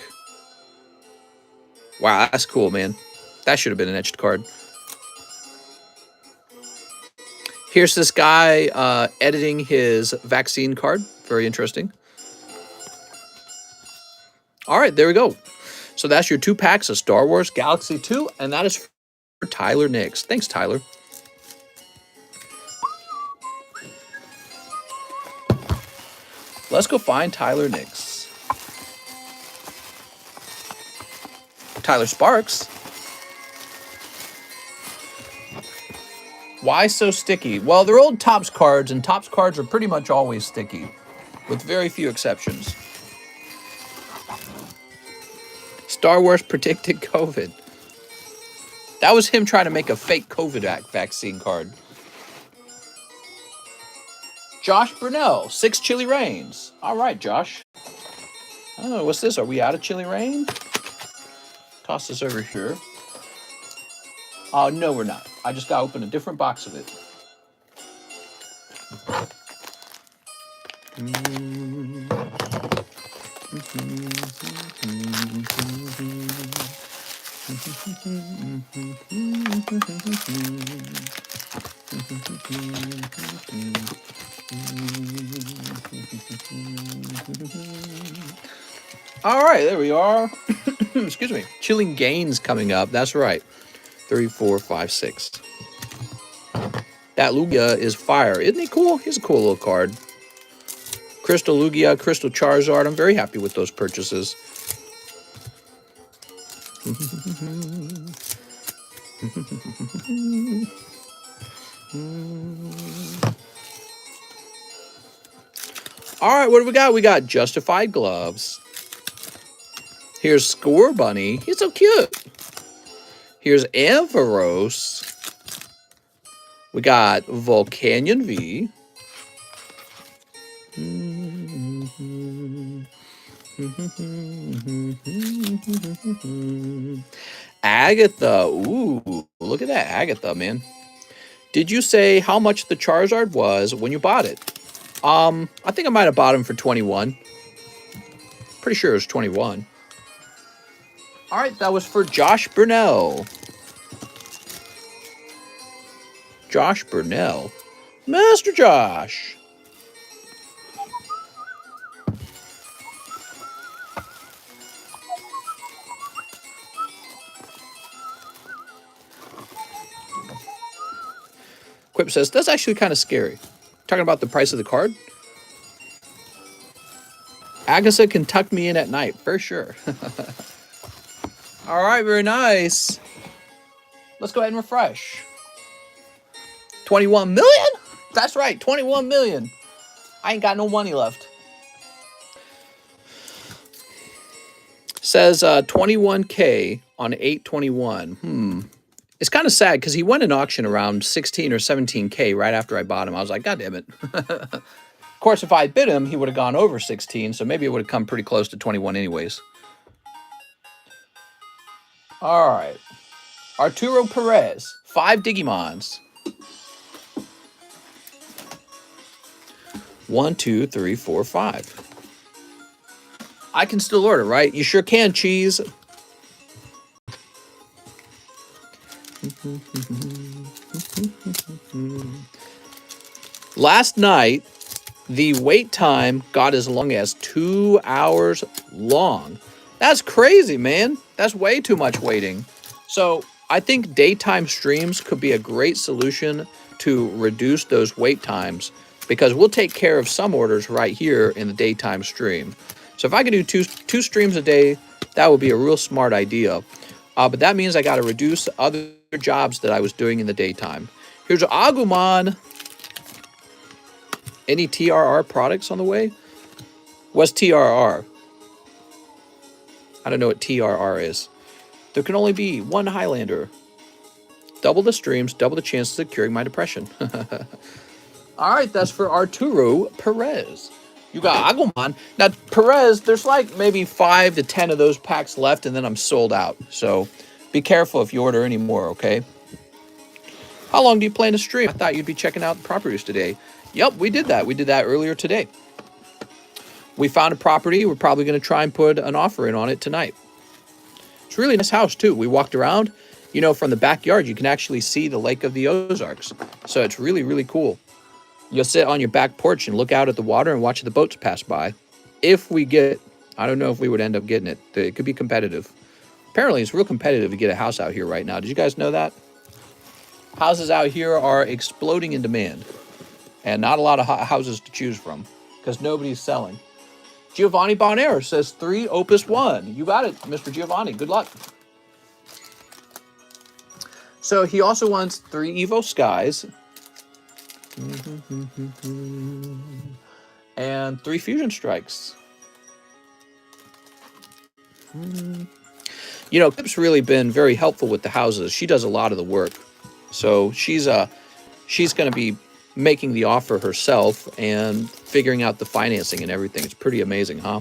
Wow, that's cool, man. That should have been an etched card. Here's this guy editing his vaccine card. Very interesting. All right, there we go. So that's your 2 packs of Star Wars Galaxy 2, and that is for Tyler Nix. Thanks, Tyler. Let's go find Tyler Nix. Tyler Sparks. Why so sticky? Well, they're old Topps cards, and Topps cards are pretty much always sticky, with very few exceptions. Star Wars predicted COVID. That was him trying to make a fake COVID vaccine card. Josh Burnell, 6 Chili Rains. All right, Josh. Oh, what's this? Are we out of Chili Rain? Toss this over here. Oh, no, we're not. I just got to open a different box of it. All right, there we are. Excuse me. Chilling Gains coming up. That's right. 3, 4, 5, 6. That Lugia is fire. Isn't he cool? He's a cool little card. Crystal Lugia, Crystal Charizard. I'm very happy with those purchases. All right, what do we got? We got Justified Gloves. Here's Score Bunny. He's so cute. Here's Ampharos. We got Volcanion V. Agatha. Ooh, look at that Agatha, man. Did you say how much the Charizard was when you bought it? I think I might have bought him for 21. Pretty sure it was 21. All right, that was for Josh Burnell. Josh Burnell. Master Josh. Quip says, that's actually kind of scary. Talking about the price of the card? Agatha can tuck me in at night, for sure. All right, very nice. Let's go ahead and refresh. 21 million? That's right, 21 million. I ain't got no money left. Says 21K on 8/21. It's kind of sad because he won an auction around 16 or 17K right after I bought him. I was like, God damn it. Of course, if I bid him, he would have gone over 16, so maybe it would have come pretty close to 21 anyways. All right. Arturo Perez, 5 Digimons. 1, 2, 3, 4, 5. I can still order, right? You sure can, Cheese. Last night, the wait time got as long as 2 hours long. That's crazy, man. That's way too much waiting. So I think daytime streams could be a great solution to reduce those wait times, because we'll take care of some orders right here in the daytime stream. So if I could do two streams a day, that would be a real smart idea. But that means I got to reduce other jobs that I was doing in the daytime. Here's Agumon. Any TRR products on the way? What's TRR? I don't know what TRR is. There can only be one Highlander. Double the streams, double the chances of curing my depression. All right, that's for Arturo Perez. You got Agumon. Now, Perez, there's like maybe 5 to 10 of those packs left, and then I'm sold out. So be careful if you order any more, okay? How long do you plan to stream? I thought you'd be checking out the properties today. Yep, we did that. We did that earlier today. We found a property. We're probably going to try and put an offer in on it tonight. It's a really nice house, too. We walked around. You know, from the backyard, you can actually see the Lake of the Ozarks. So it's really, really cool. You'll sit on your back porch and look out at the water and watch the boats pass by. If we get, I don't know if we would end up getting it. It could be competitive. Apparently, it's real competitive to get a house out here right now. Did you guys know that? Houses out here are exploding in demand. And not a lot of houses to choose from because nobody's selling. Giovanni Bonaire says 3 Opus 1. You got it, Mr. Giovanni. Good luck. So he also wants 3 Evo Skies. And 3 Fusion Strikes. You know, Kip's really been very helpful with the houses. She does a lot of the work. So she's going to be making the offer herself and figuring out the financing and everything. It's pretty amazing, huh?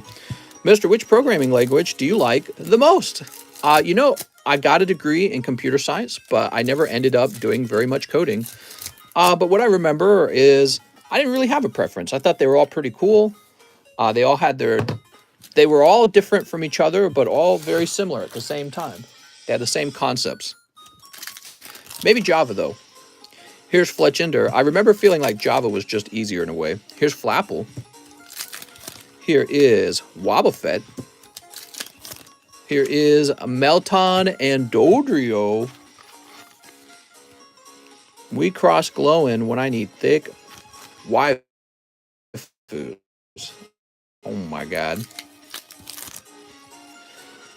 Mister, which programming language do you like the most? You know, I got a degree in computer science, but I never ended up doing very much coding. But what I remember is I didn't really have a preference. I thought they were all pretty cool. They all had they were all different from each other, but all very similar at the same time. They had the same concepts. Maybe Java, though. Here's Fletchinder. I remember feeling like Java was just easier in a way. Here's Flapple. Here is Wobbuffet. Here is Melton and Dodrio. We cross glowing when I need thick waifus. Oh my god.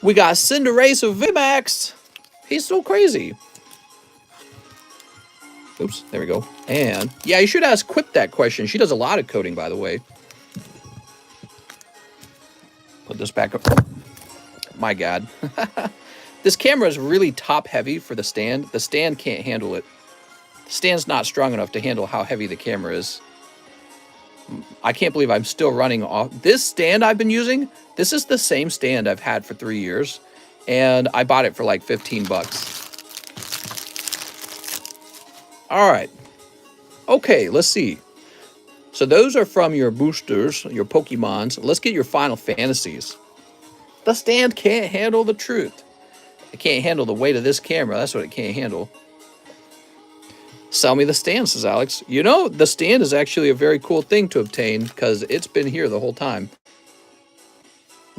We got Cinderace of Vimax. He's so crazy. Oops, there we go. And yeah, you should ask Quip that question. She does a lot of coding, by the way. Put this back up. My god. This camera is really top heavy for the stand. The stand can't handle it. The stand's not strong enough to handle how heavy the camera is. I can't believe I'm still running off. This stand I've been using, this is the same stand I've had for 3 years. And I bought it for like 15 bucks. All right. Okay, let's see. So those are from your boosters, your Pokemons. Let's get your Final Fantasies. The stand can't handle the truth. It can't handle the weight of this camera. That's what it can't handle. Sell me the stand, says Alex. You know, the stand is actually a very cool thing to obtain because it's been here the whole time.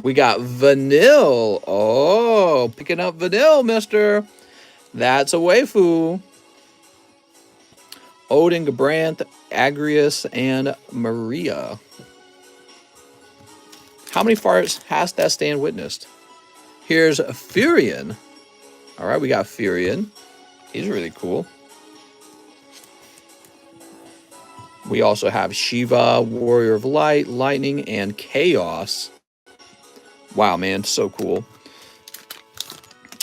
We got Vanille. Oh, picking up Vanille, mister. That's a waifu. Odin, Gabranth, Agrius, and Maria. How many farts has that stand witnessed? Here's Furion. All right, we got Furion. He's really cool. We also have Shiva, Warrior of Light, Lightning, and Chaos. Wow, man, so cool.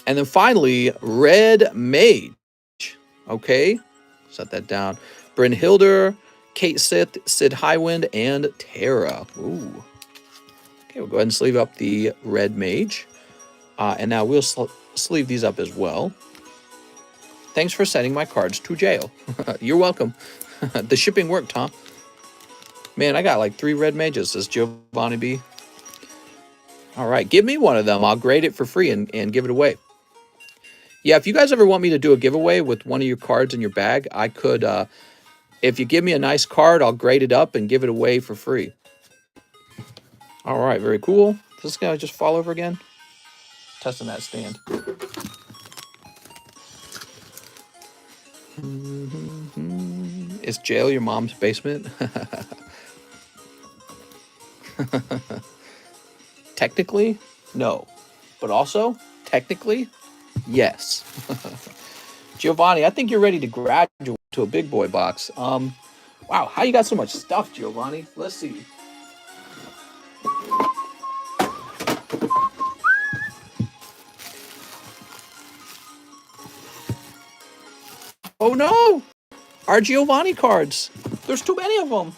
And then finally, Red Mage. Okay, set that down. Brynhilder, Kate Sith, Sid Highwind, and Terra. Ooh. Okay, we'll go ahead and sleeve up the Red Mage. And now we'll sleeve these up as well. Thanks for sending my cards to jail. You're welcome. The shipping worked, huh? Man, I got like 3 red mages, says Giovanni B. All right, give me one of them. I'll grade it for free and give it away. Yeah, if you guys ever want me to do a giveaway with one of your cards in your bag, I could, if you give me a nice card, I'll grade it up and give it away for free. All right, very cool. This is going to just fall over again. Testing that stand. Is jail your mom's basement? Technically, no. But also, technically, yes. Giovanni, I think you're ready to graduate to a big boy box. Wow, how you got so much stuff, Giovanni? Let's see. Oh no! Our Giovanni cards. There's too many of them.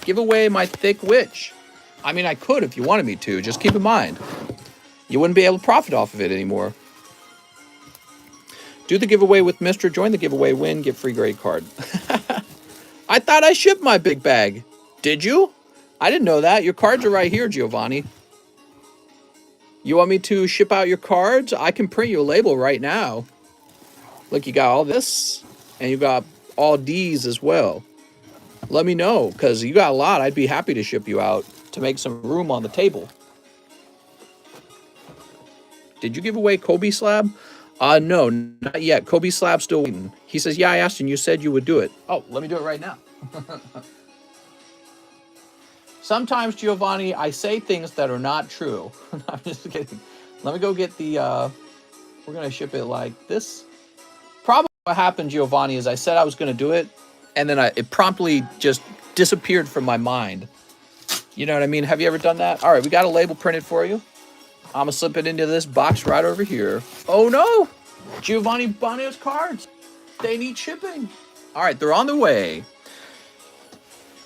Give away my thick witch. I mean, I could if you wanted me to. Just keep in mind, you wouldn't be able to profit off of it anymore. Do the giveaway with Mr. Join the giveaway, win, get free grade card. I thought I shipped my big bag. Did you? I didn't know that. Your cards are right here, Giovanni. You want me to ship out your cards? I can print you a label right now. Look, you got all this, and you got all D's as well. Let me know, because you got a lot. I'd be happy to ship you out to make some room on the table. Did you give away Kobe Slab? No, not yet. Kobe Slab's still waiting. He says, yeah, I asked and you said you would do it. Oh, let me do it right now. Sometimes, Giovanni, I say things that are not true. I'm just kidding. Let me go get the We're going to ship it like this. Probably what happened, Giovanni, is I said I was going to do it, and then it promptly just disappeared from my mind. You know what I mean? Have you ever done that? All right, we got a label printed for you. I'm going to slip it into this box right over here. Oh, no. Giovanni Bonio's cards. They need shipping. All right, they're on the way.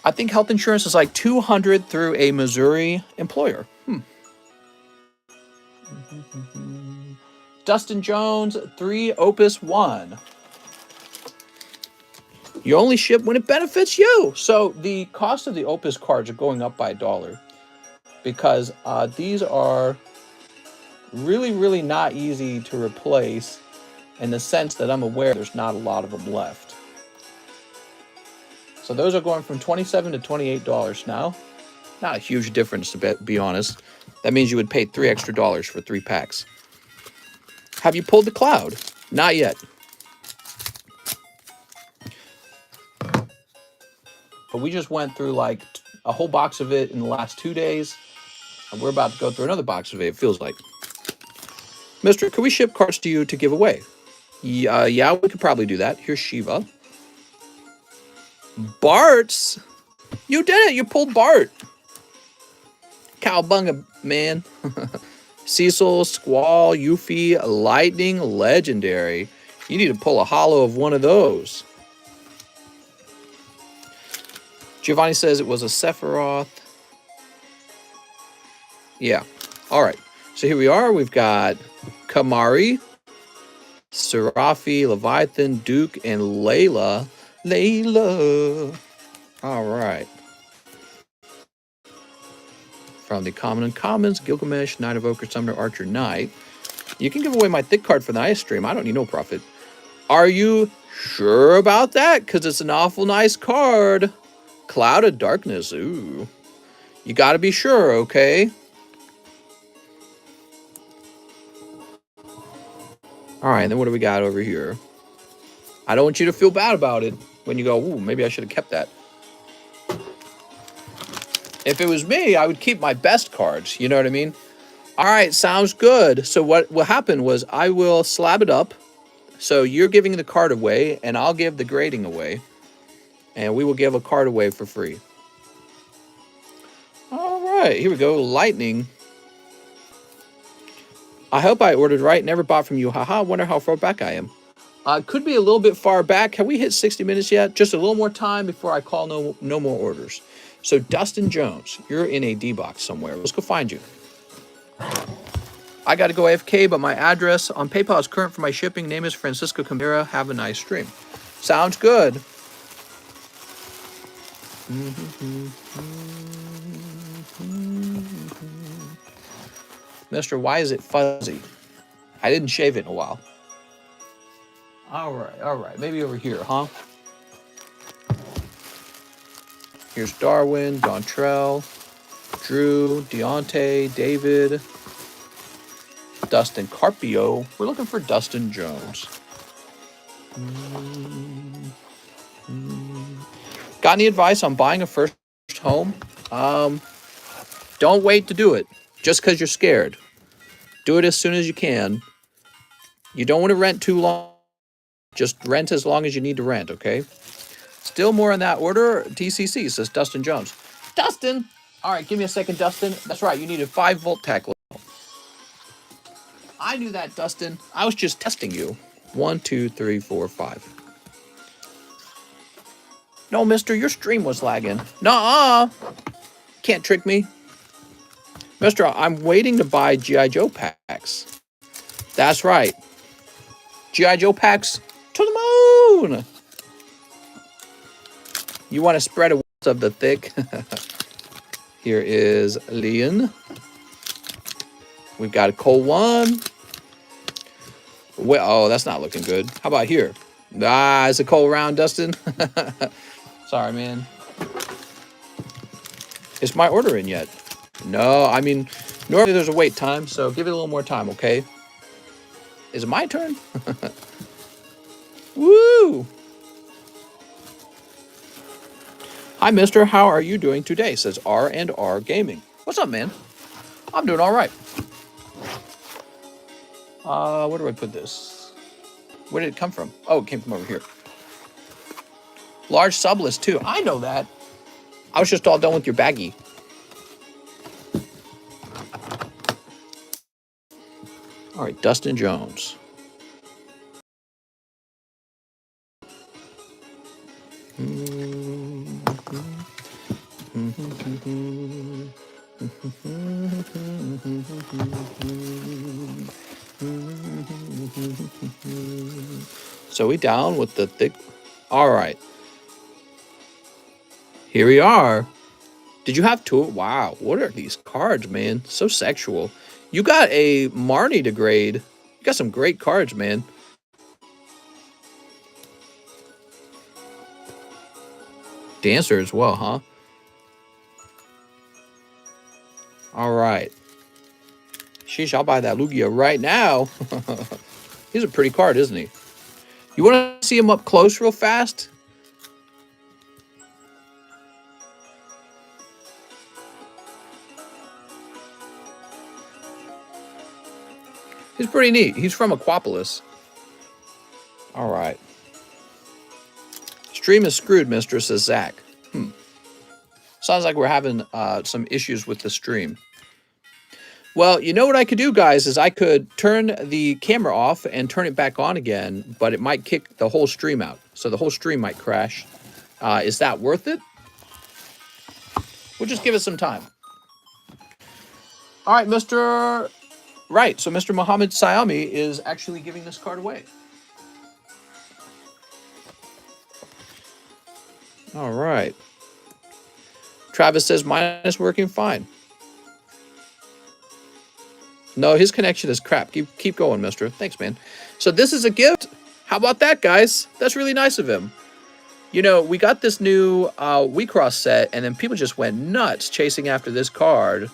I think health insurance is like $200 through a Missouri employer. Dustin Jones, 3 Opus 1. You only ship when it benefits you. So the cost of the Opus cards are going up by $1 because these are really, really not easy to replace in the sense that I'm aware there's not a lot of them left. So those are going from $27 to $28 now. Not a huge difference, to be honest. That means you would pay $3 extra for 3 packs. Have you pulled the cloud? Not yet. But we just went through like a whole box of it in the last 2 days. And we're about to go through another box of it, it feels like. Mister, can we ship cards to you to give away? Yeah, we could probably do that. Here's Shiva. Bart's? You did it. You pulled Bart. Cowbunga, man. Cecil, Squall, Yuffie, Lightning, Legendary. You need to pull a holo of one of those. Giovanni says it was a Sephiroth. Yeah. All right. So here we are. We've got Kamari, Serafi, Leviathan, Duke, and Layla. All right. From the Common and Commons, Gilgamesh, Knight of Ochre, Summoner, Archer, Knight. You can give away my thick card for the ice stream. I don't need no profit. Are you sure about that? Because it's an awful nice card. Cloud of Darkness. Ooh. You got to be sure, okay? All right, then what do we got over here? I don't want you to feel bad about it when you go, ooh, maybe I should have kept that. If it was me, I would keep my best cards. You know what I mean? All right, sounds good. So what will happen was I will slab it up. So you're giving the card away, and I'll give the grading away. And we will give a card away for free. All right, here we go. Lightning. I hope I ordered right. Never bought from you. Haha, wonder how far back I am. Could be a little bit far back. Have we hit 60 minutes yet? Just a little more time before I call no more orders. So Dustin Jones, you're in a D box somewhere. Let's go find you. I got to go AFK, but my address on PayPal is current for my shipping. Name is Francisco Camara. Have a nice stream. Sounds good. Mister, why is it fuzzy? I didn't shave it in a while. All right. Maybe over here, huh? Here's Darwin, Dontrell, Drew, Deontay, David, Dustin Carpio. We're looking for Dustin Jones. Got any advice on buying a first home? Don't wait to do it just because you're scared. Do it as soon as you can. You don't want to rent too long. Just rent as long as you need to rent, okay? Still more in that order. TCC says Dustin Jones. Dustin! All right, give me a second, Dustin. That's right, you need a 5-volt tackle. I knew that, Dustin. I was just testing you. 1, 2, 3, 4, 5. No, mister, your stream was lagging. Nuh-uh. Can't trick me. Mister, I'm waiting to buy G.I. Joe packs. That's right. G.I. Joe packs to the moon. You want to spread a of the thick. Here is Leon. We've got a Cole 1. Well, oh, that's not looking good. How about here? It's a Cole round, Dustin. Sorry, man. Is my order in yet? No, I mean, normally there's a wait time, so give it a little more time, okay? Is it my turn? Woo! Hi, mister. How are you doing today? Says R&R Gaming. What's up, man? I'm doing all right. Where do I put this? Where did it come from? Oh, it came from over here. Large Sublist too. I know that. I was just all done with your baggie. All right, Dustin Jones. So we down with the thick. All right. Here we are. Did you have two? Wow. What are these cards, man? So sexual. You got a Marnie to grade. You got some great cards, man. Dancer as well, huh? All right. Sheesh, I'll buy that Lugia right now. He's a pretty card, isn't he? You want to see him up close real fast? He's pretty neat. He's from Aquapolis. All right. Stream is screwed, mister, says Zach. Sounds like we're having some issues with the stream. Well, you know what I could do, guys, is I could turn the camera off and turn it back on again, but it might kick the whole stream out. So the whole stream might crash. Is that worth it? We'll just give it some time. All right, Mr. Right, so Mr. Mohammed Sayami is actually giving this card away. All right. Travis says mine is working fine. No, his connection is crap. Keep going, mister. Thanks, man. So this is a gift. How about that, guys? That's really nice of him. You know, we got this new WeCross set, and then people just went nuts chasing after this card.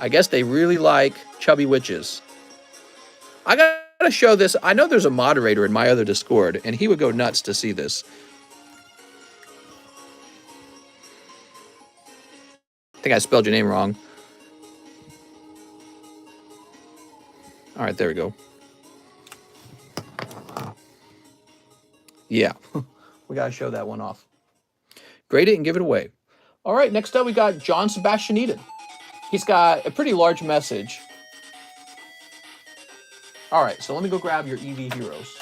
I guess they really like chubby witches. I gotta show this. I know there's a moderator in my other Discord, and he would go nuts to see this. I think I spelled your name wrong. All right, there we go. Yeah, we got to show that one off. Grade it and give it away. All right, next up we got John Sebastian Eden. He's got a pretty large message. All right, so let me go grab your EV heroes.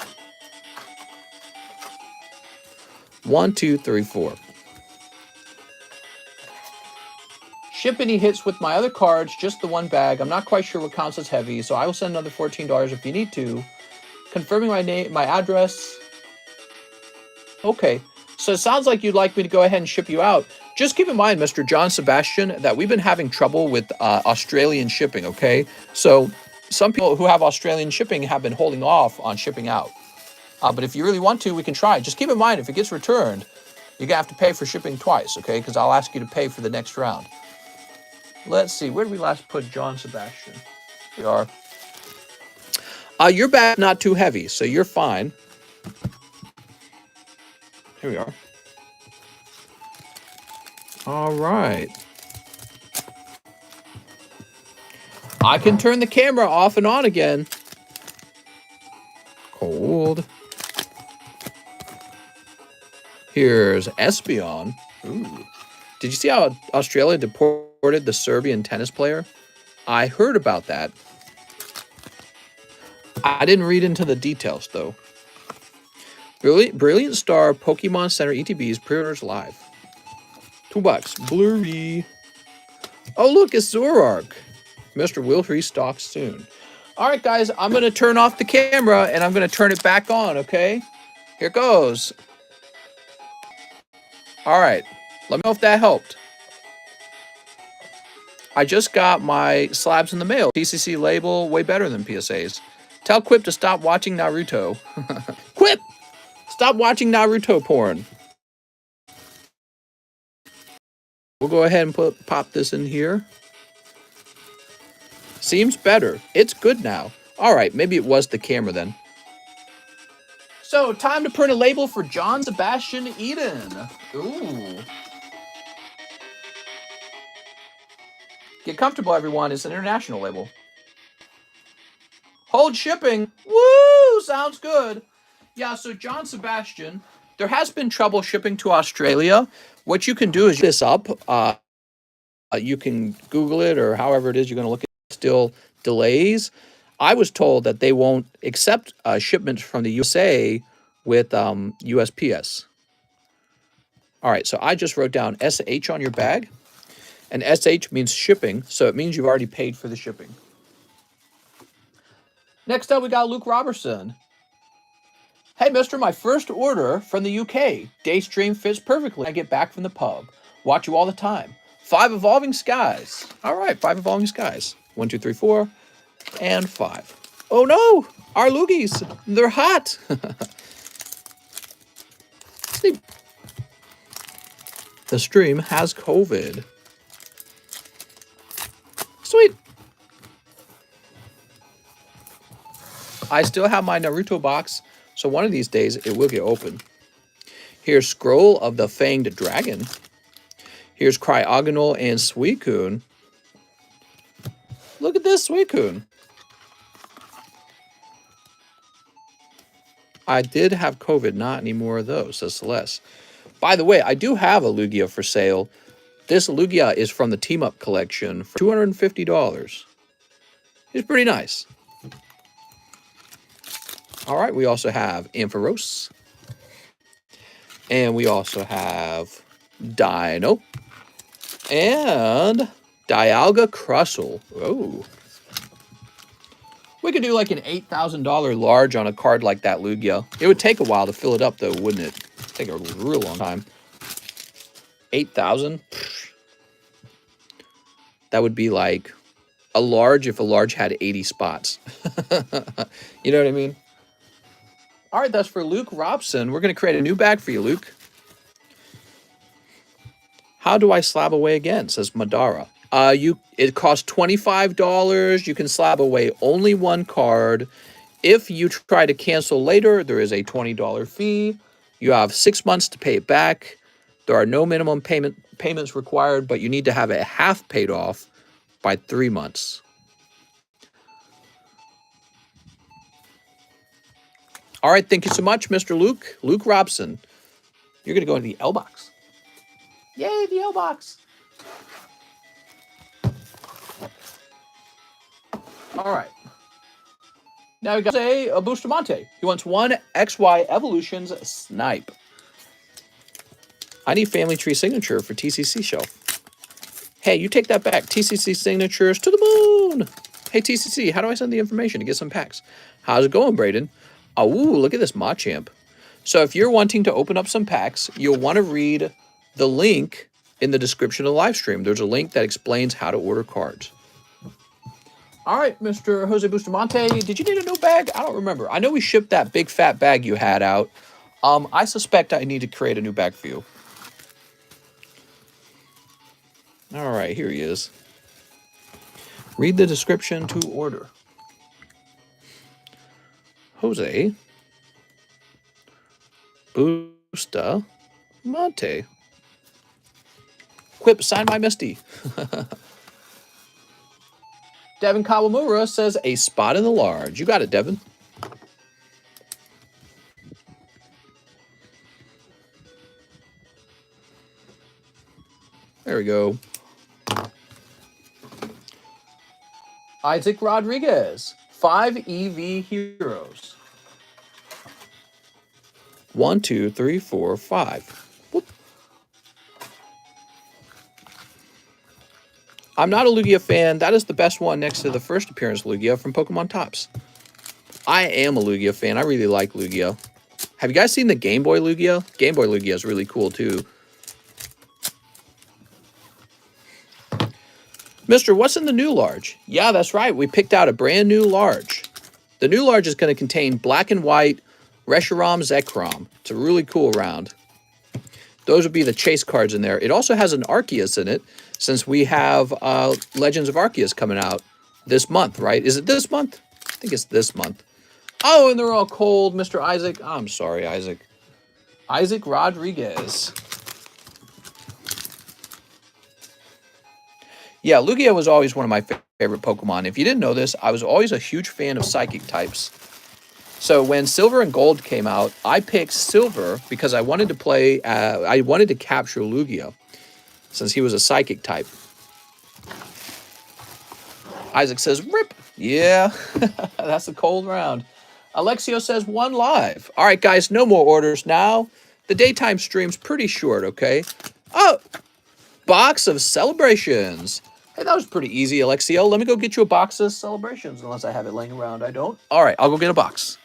1, 2, 3, 4. Ship any hits with my other cards, just the one bag. I'm not quite sure what counts as heavy, so I will send another $14 if you need to. Confirming my name, my address. Okay, so it sounds like you'd like me to go ahead and ship you out. Just keep in mind, Mr. John Sebastian, that we've been having trouble with Australian shipping, okay? So some people who have Australian shipping have been holding off on shipping out. But if you really want to, we can try. Just keep in mind, if it gets returned, you're going to have to pay for shipping twice, okay? Because I'll ask you to pay for the next round. Let's see. Where did we last put John Sebastian? Here we are. Your bag's not too heavy, so you're fine. Here we are. All right. I can turn the camera off and on again. Cold. Here's Espeon. Ooh. Did you see how Australia deported the Serbian tennis player? I heard about that. I didn't read into the details, though. Brilliant Star Pokemon Center ETBs pre-orders live. $2. Blurry. Oh, look, it's Zoroark. Mr. will restock soon. All right, guys, I'm going to turn off the camera, and I'm going to turn it back on, okay? Here goes. All right. Let me know if that helped. I just got my slabs in the mail. PCC label, way better than PSAs. Tell Quip to stop watching Naruto. Quip! Stop watching Naruto porn. We'll go ahead and pop this in here. Seems better. It's good now. All right, maybe it was the camera then. So, time to print a label for John Sebastian Eden. Ooh. Get comfortable, everyone. It's an international label. Hold shipping. Woo! Sounds good. Yeah, so John Sebastian, there has been trouble shipping to Australia. What you can do is this up. You can Google it or however it is you're going to look at it. Still delays. I was told that they won't accept shipments from the USA with USPS. All right, so I just wrote down SH on your bag, and SH means shipping, so it means you've already paid for the shipping. Next up, we got Luke Robertson. Hey, mister, my first order from the UK. Day stream fits perfectly. I get back from the pub. Watch you all the time. 5 Evolving Skies. All right, 5 Evolving Skies. 1, 2, 3, 4, and 5. Oh no, our loogies. They're hot. Sleep. The stream has COVID. Sweet. I still have my Naruto box, so one of these days it will get open. Here's Scroll of the Fanged Dragon. Here's Cryogonal and Suicune. Look at this Suicune. I did have COVID, not any more of those, says Celeste. By the way, I do have a Lugia for sale. This Lugia is from the Team Up collection for $250. It's pretty nice. All right, we also have Ampharos. And we also have Dino. And Dialga Crustle. Oh. We could do like an $8,000 large on a card like that Lugia. It would take a while to fill it up though, wouldn't it? It'd take a real long time. 8,000? That would be like a large if a large had 80 spots. You know what I mean? All right, that's for Luke Robson. We're going to create a new bag for you, Luke. How do I slab away again? Says Madara. It costs $25. You can slab away only one card. If you try to cancel later, there is a $20 fee. You have 6 months to pay it back. There are no minimum payments required, but you need to have it half paid off by 3 months. All right, thank you so much, Mr. Luke. Luke Robson. You're going to go into the L box. Yay, the L box. All right. Now we got a Bustamante. He wants 1 XY Evolutions Snipe. I need Family Tree Signature for TCC shelf. Hey, you take that back. TCC Signatures to the moon. Hey, TCC, how do I send the information to get some packs? How's it going, Braden? Oh, look at this Machamp. So if you're wanting to open up some packs, you'll want to read the link in the description of the live stream. There's a link that explains how to order cards. All right, Mr. Jose Bustamante, did you need a new bag? I don't remember. I know we shipped that big fat bag you had out. I suspect I need to create a new bag for you. All right, here he is. Read the description to order. Jose Bustamante. Quip, signed by Misty. Devin Kawamura says, a spot in the large. You got it, Devin. There we go. Isaac Rodriguez. 5 EV Heroes. 1, 2, 3, 4, 5. Whoop. I'm not a Lugia fan. That is the best one next to the first appearance Lugia from Pokemon Tops. I am a Lugia fan. I really like Lugia. Have you guys seen the Game Boy Lugia? Game Boy Lugia is really cool too. Mister, what's in the new large? Yeah, that's right. We picked out a brand new large. The new large is going to contain black and white Reshiram Zekrom. It's a really cool round. Those would be the chase cards in there. It also has an Arceus in it, since we have Legends of Arceus coming out this month, right? Is it this month? I think it's this month. Oh, and they're all cold, Mr. Isaac. I'm sorry, Isaac. Isaac Rodriguez. Yeah, Lugia was always one of my favorite Pokemon. If you didn't know this, I was always a huge fan of psychic types. So when Silver and Gold came out, I picked Silver because I wanted to play, I wanted to capture Lugia since he was a psychic type. Isaac says, rip. Yeah, that's a cold round. Alexio says, 1 live. All right, guys, no more orders now. The daytime stream's pretty short, okay? Oh, box of celebrations. Hey, that was pretty easy, Alexio. Let me go get you a box of celebrations, unless I have it laying around. I don't. All right, I'll go get a box.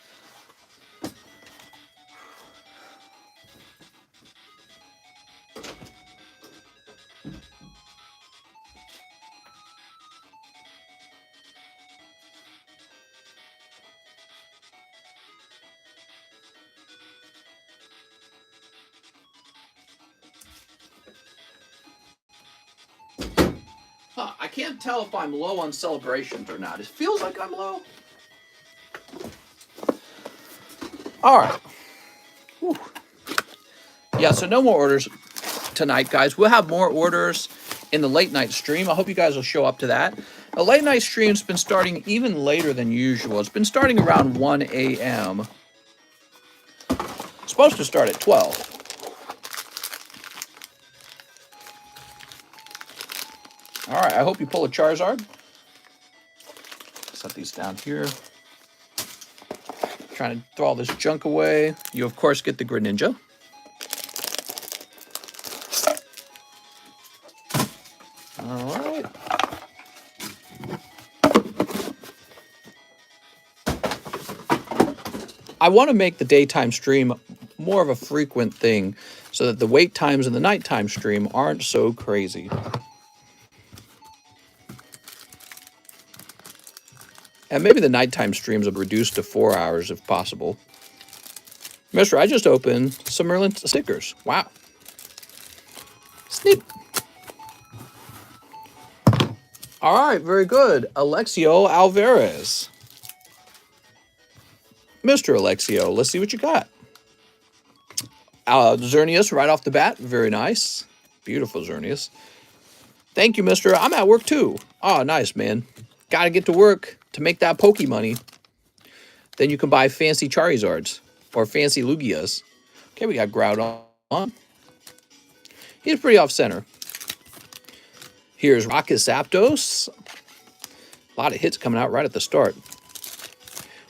Huh, I can't tell if I'm low on celebrations or not. It feels like I'm low. All right. Whew. Yeah, so no more orders tonight, guys. We'll have more orders in the late night stream. I hope you guys will show up to that. The late night stream's been starting even later than usual. It's been starting around 1 a.m. It's supposed to start at 12. All right, I hope you pull a Charizard. Set these down here. Trying to throw all this junk away. You, of course, get the Greninja. All right. I want to make the daytime stream more of a frequent thing so that the wait times in the nighttime stream aren't so crazy. And maybe the nighttime streams will be reduced to 4 hours if possible. Mister, I just opened some Merlin Stickers. Wow. Sneak. All right, very good. Alexio Alvarez. Mr. Alexio, let's see what you got. Xerneas right off the bat. Very nice. Beautiful Xerneas. Thank you, mister. I'm at work too. Oh, nice, man. Got to get to work to make that Poke money. Then you can buy fancy Charizards or fancy Lugias. Okay, we got Groudon on. He's pretty off-center. Here's Rocket Zapdos. A lot of hits coming out right at the start.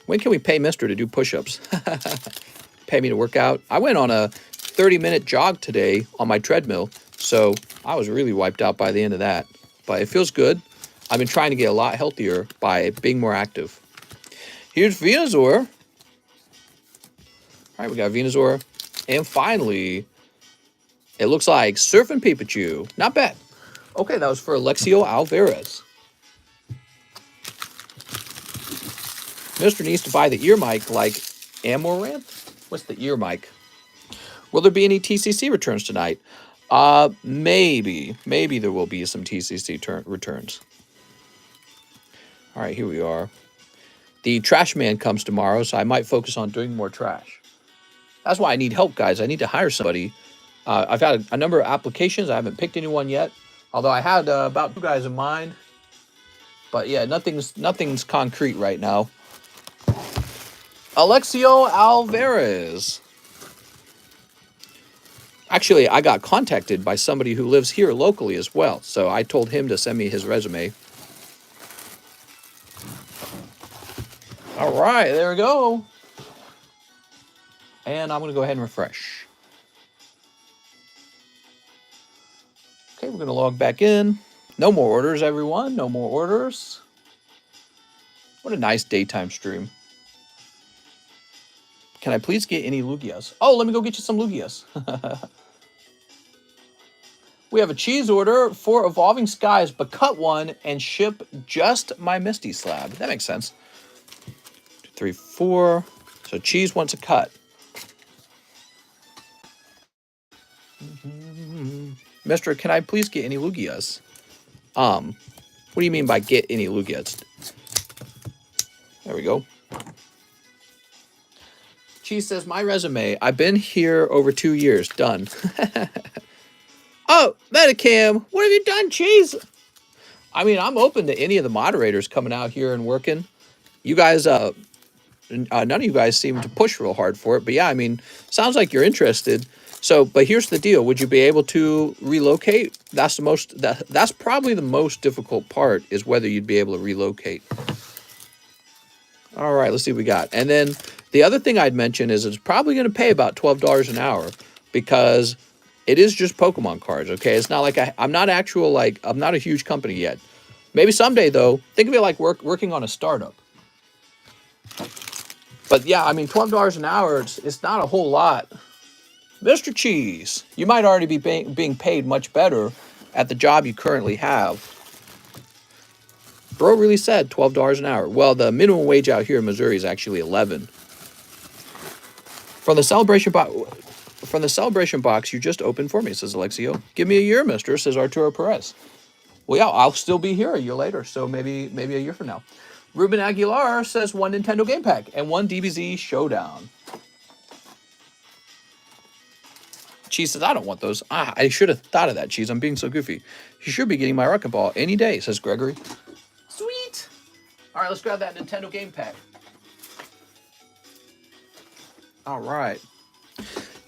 When can we pay mister to do push-ups? Pay me to work out. I went on a 30-minute jog today on my treadmill, so I was really wiped out by the end of that. But it feels good. I've been trying to get a lot healthier by being more active. Here's Venusaur. All right, we got Venusaur. And finally, it looks like Surfing Pikachu. Not bad. Okay, that was for Alexio Alvarez. Mister needs to buy the ear mic like Amaranth. What's the ear mic? Will there be any TCC returns tonight? Maybe. Maybe there will be some TCC returns. All right, here we are. The trash man comes tomorrow, so I might focus on doing more trash. That's why I need help, guys. I need to hire somebody. I've had a number of applications. I haven't picked anyone yet, although I had about 2 guys in mind. But yeah, nothing's concrete right now. Alexio Alvarez. Actually, I got contacted by somebody who lives here locally as well, so I told him to send me his resume. All right, there we go. And I'm going to go ahead and refresh. Okay, we're going to log back in. No more orders, everyone. No more orders. What a nice daytime stream. Can I please get any Lugias? Oh, let me go get you some Lugias. We have a cheese order for Evolving Skies, but cut one and ship just my Misty Slab. That makes sense. 2, 3, 4. So cheese wants a cut. Mister, can I please get any Lugias? What do you mean by get any Lugias? There we go. Cheese says, my resume. I've been here over 2 years. Done. Oh, Metacam. What have you done, Cheese? I mean, I'm open to any of the moderators coming out here and working. You guys, none of you guys seem to push real hard for it, but yeah, I mean, sounds like you're interested. So, but here's the deal: would you be able to relocate? That's the most. That's probably the most difficult part, is whether you'd be able to relocate. All right, let's see what we got. And then the other thing I'd mention is it's probably going to pay about $12 an hour, because it is just Pokemon cards. Okay, it's not like I'm not a huge company yet. Maybe someday though. Think of it like working on a startup. But yeah, I mean, $12 an hour, it's not a whole lot. Mr. Cheese, you might already be being paid much better at the job you currently have. Bro really said $12 an hour. Well, the minimum wage out here in Missouri is actually 11. From the celebration box you just opened for me, says Alexio. Give me a year, mister, says Arturo Perez. Well, yeah, I'll still be here a year later, so maybe a year from now. Ruben Aguilar says 1 Nintendo Game Pack and 1 DBZ Showdown. Cheese says, I don't want those. I should have thought of that, Cheese. I'm being so goofy. You should be getting my Rocket Ball any day, says Gregory. Sweet. All right, let's grab that Nintendo Game Pack. All right.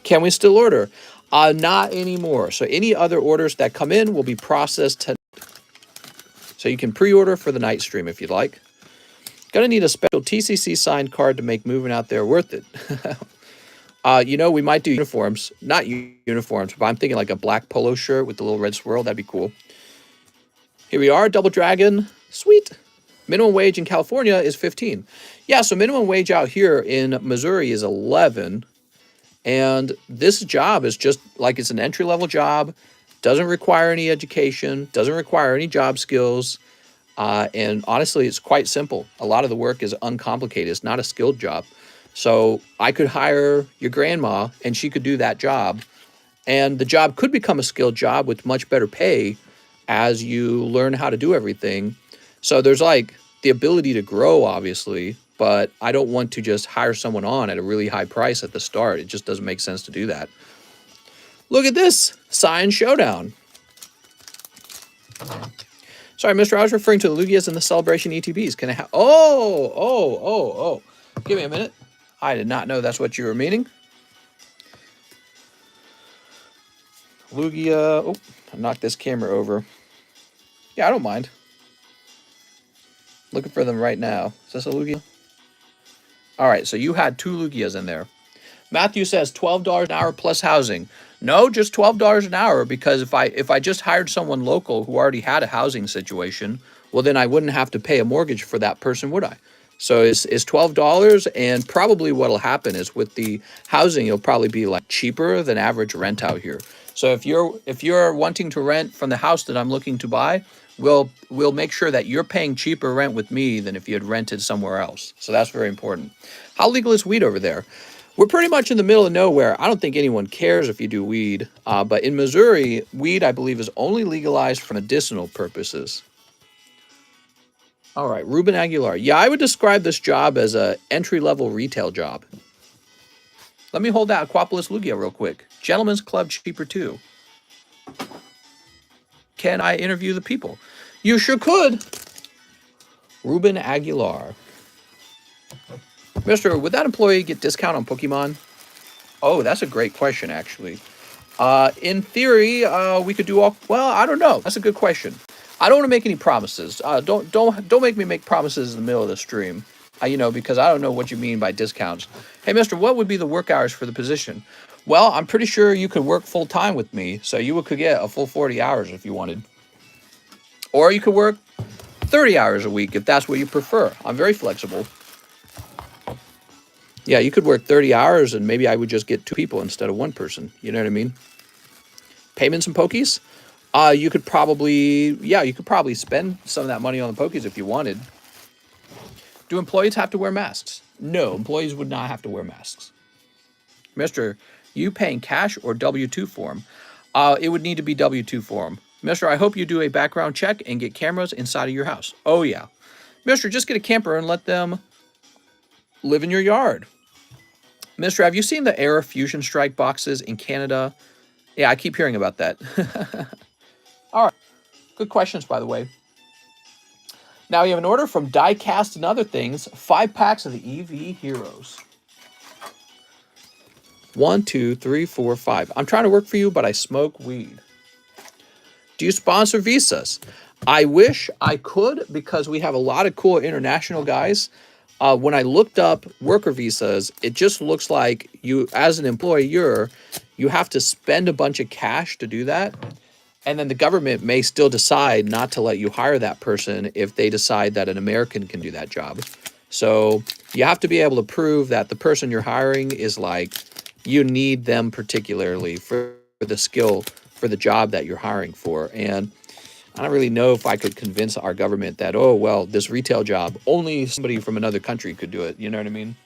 Can we still order? Not anymore. So any other orders that come in will be processed tonight. So you can pre-order for the night stream if you'd like. Gonna need a special TCC signed card to make moving out there worth it. We might do uniforms. Not uniforms, but I'm thinking like a black polo shirt with the little red swirl. That'd be cool. Here we are, Double Dragon. Sweet. Minimum wage in California is 15. Yeah, so minimum wage out here in Missouri is 11. And this job is just like, it's an entry-level job. Doesn't require any education. Doesn't require any job skills. And honestly, it's quite simple. A lot of the work is uncomplicated. It's not a skilled job. So I could hire your grandma and she could do that job. And the job could become a skilled job with much better pay as you learn how to do everything. So there's like the ability to grow, obviously, but I don't want to just hire someone on at a really high price at the start. It just doesn't make sense to do that. Look at this, Science Showdown. Sorry, mister, I was referring to the Lugias and the Celebration ETBs. Can I have... Oh. Give me a minute. I did not know that's what you were meaning. Lugia... Oh, I knocked this camera over. Yeah, I don't mind. Looking for them right now. Is this a Lugia? All right, so you had 2 Lugias in there. Matthew says $12 an hour plus housing. No, just $12 an hour, because if I just hired someone local who already had a housing situation, well, then I wouldn't have to pay a mortgage for that person, would I? So it's $12, and probably what'll happen is with the housing, it'll probably be like cheaper than average rent out here. So if you're wanting to rent from the house that I'm looking to buy, we'll make sure that you're paying cheaper rent with me than if you had rented somewhere else. So that's very important. How legal is weed over there? We're pretty much in the middle of nowhere. I don't think anyone cares if you do weed. But in Missouri, weed, I believe, is only legalized for medicinal purposes. All right, Ruben Aguilar. Yeah, I would describe this job as an entry-level retail job. Let me hold that Aquapolis Lugia real quick. Gentlemen's Club cheaper too. Can I interview the people? You sure could. Ruben Aguilar. Mister, would that employee get discount on Pokemon? Oh, that's a great question, actually. In theory, we could do all... Well, I don't know. That's a good question. I don't want to make any promises. Don't make me make promises in the middle of the stream. Because I don't know what you mean by discounts. Hey, mister, what would be the work hours for the position? Well, I'm pretty sure you could work full-time with me, so you could get a full 40 hours if you wanted. Or you could work 30 hours a week if that's what you prefer. I'm very flexible. Yeah, you could work 30 hours and maybe I would just get 2 people instead of 1 person. You know what I mean? Payments and Pokies? You could probably spend some of that money on the Pokies if you wanted. Do employees have to wear masks? No, employees would not have to wear masks. Mister, you paying cash or W-2 form? It would need to be W-2 form. Mister, I hope you do a background check and get cameras inside of your house. Oh, yeah. Mister, just get a camper and let them live in your yard. Mister, have you seen the Air Fusion Strike boxes in Canada? Yeah, I keep hearing about that. All right. Good questions, by the way. Now we have an order from Diecast and Other Things, 5 packs of the EV Heroes. 1, 2, 3, 4, 5. I'm trying to work for you, but I smoke weed. Do you sponsor visas? I wish I could, because we have a lot of cool international guys. When I looked up worker visas, it just looks like you, as an employer, you have to spend a bunch of cash to do that. And then the government may still decide not to let you hire that person if they decide that an American can do that job. So you have to be able to prove that the person you're hiring is like, you need them particularly for the skill for the job that you're hiring for. And I don't really know if I could convince our government that, oh, well, this retail job, only somebody from another country could do it. You know what I mean?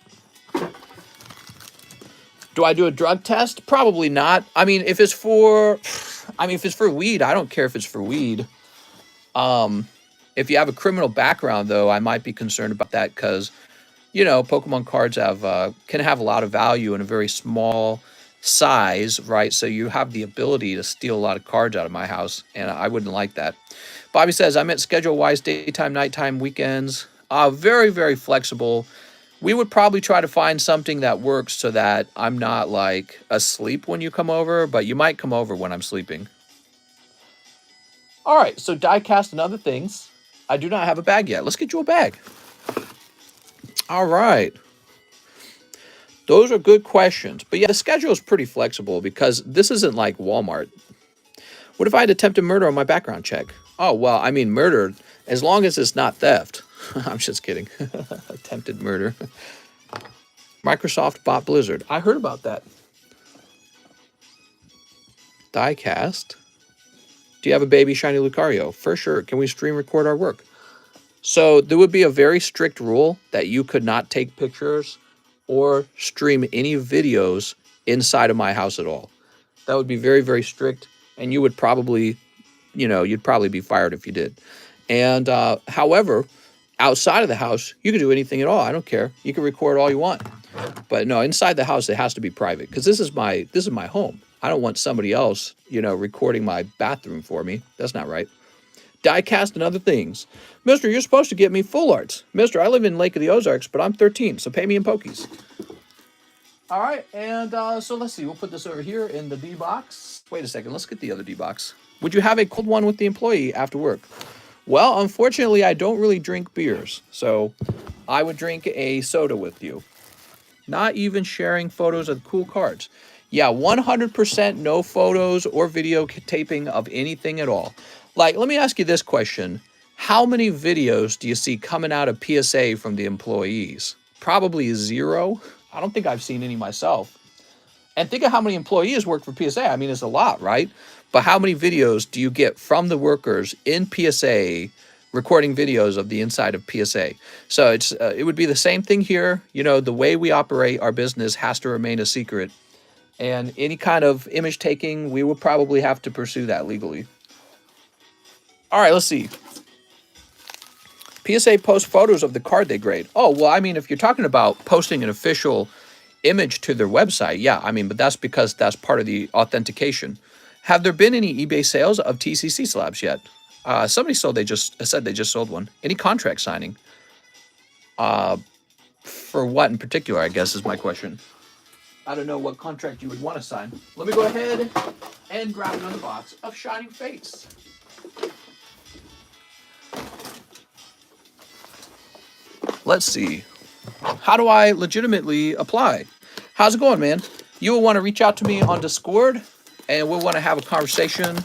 Do I do a drug test? Probably not. I mean, if it's for weed, I don't care if it's for weed. If you have a criminal background, though, I might be concerned about that because, you know, Pokemon cards can have a lot of value in a very small size, right? So you have the ability to steal a lot of cards out of my house, and I wouldn't like that. Bobby says, I meant schedule-wise, daytime, nighttime, weekends. Very, very flexible. We would probably try to find something that works so that I'm not, like, asleep when you come over, but you might come over when I'm sleeping. All right, so Diecast and Other Things. I do not have a bag yet. Let's get you a bag. All right. Those are good questions. But yeah, the schedule is pretty flexible because this isn't like Walmart. What if I had attempted murder on my background check? Oh, well, I mean, murder, as long as it's not theft. I'm just kidding. Attempted murder. Microsoft bought Blizzard. I heard about that. Diecast. Do you have a baby shiny Lucario? For sure. Can we stream record our work? So there would be a very strict rule that you could not take pictures or stream any videos inside of my house at all. That would be very, very strict. And you would probably, you know, you'd probably be fired if you did. And however, outside of the house, you can do anything at all. I don't care. You can record all you want. But no, inside the house, it has to be private because this is my home. I don't want somebody else, you know, recording my bathroom for me. That's not right. Diecast and Other Things. Mister, you're supposed to get me full arts. Mister, I live in Lake of the Ozarks, but I'm 13, so pay me in pokies. All right, and so let's see. We'll put this over here in the D box. Wait a second. Let's get the other D box. Would you have a cold one with the employee after work? Well, unfortunately, I don't really drink beers, so I would drink a soda with you. Not even sharing photos of cool cards. Yeah, 100% no photos or video taping of anything at all. Like, let me ask you this question. How many videos do you see coming out of PSA from the employees? Probably 0. I don't think I've seen any myself. And think of how many employees work for PSA. I mean, it's a lot, right? But how many videos do you get from the workers in PSA recording videos of the inside of PSA? So it would be the same thing here. You know, the way we operate our business has to remain a secret. And any kind of image taking, we will probably have to pursue that legally. All right, let's see. PSA posts photos of the card they grade. Oh, well, I mean, if you're talking about posting an official image to their website, yeah, I mean, but that's because that's part of the authentication. Have there been any eBay sales of TCC slabs yet? Somebody said they just sold one. Any contract signing? For what in particular, I guess, is my question. I don't know what contract you would want to sign. Let me go ahead and grab another box of Shining Fates. Let's see. How do I legitimately apply? How's it going, man? You will want to reach out to me on Discord, and we'll want to have a conversation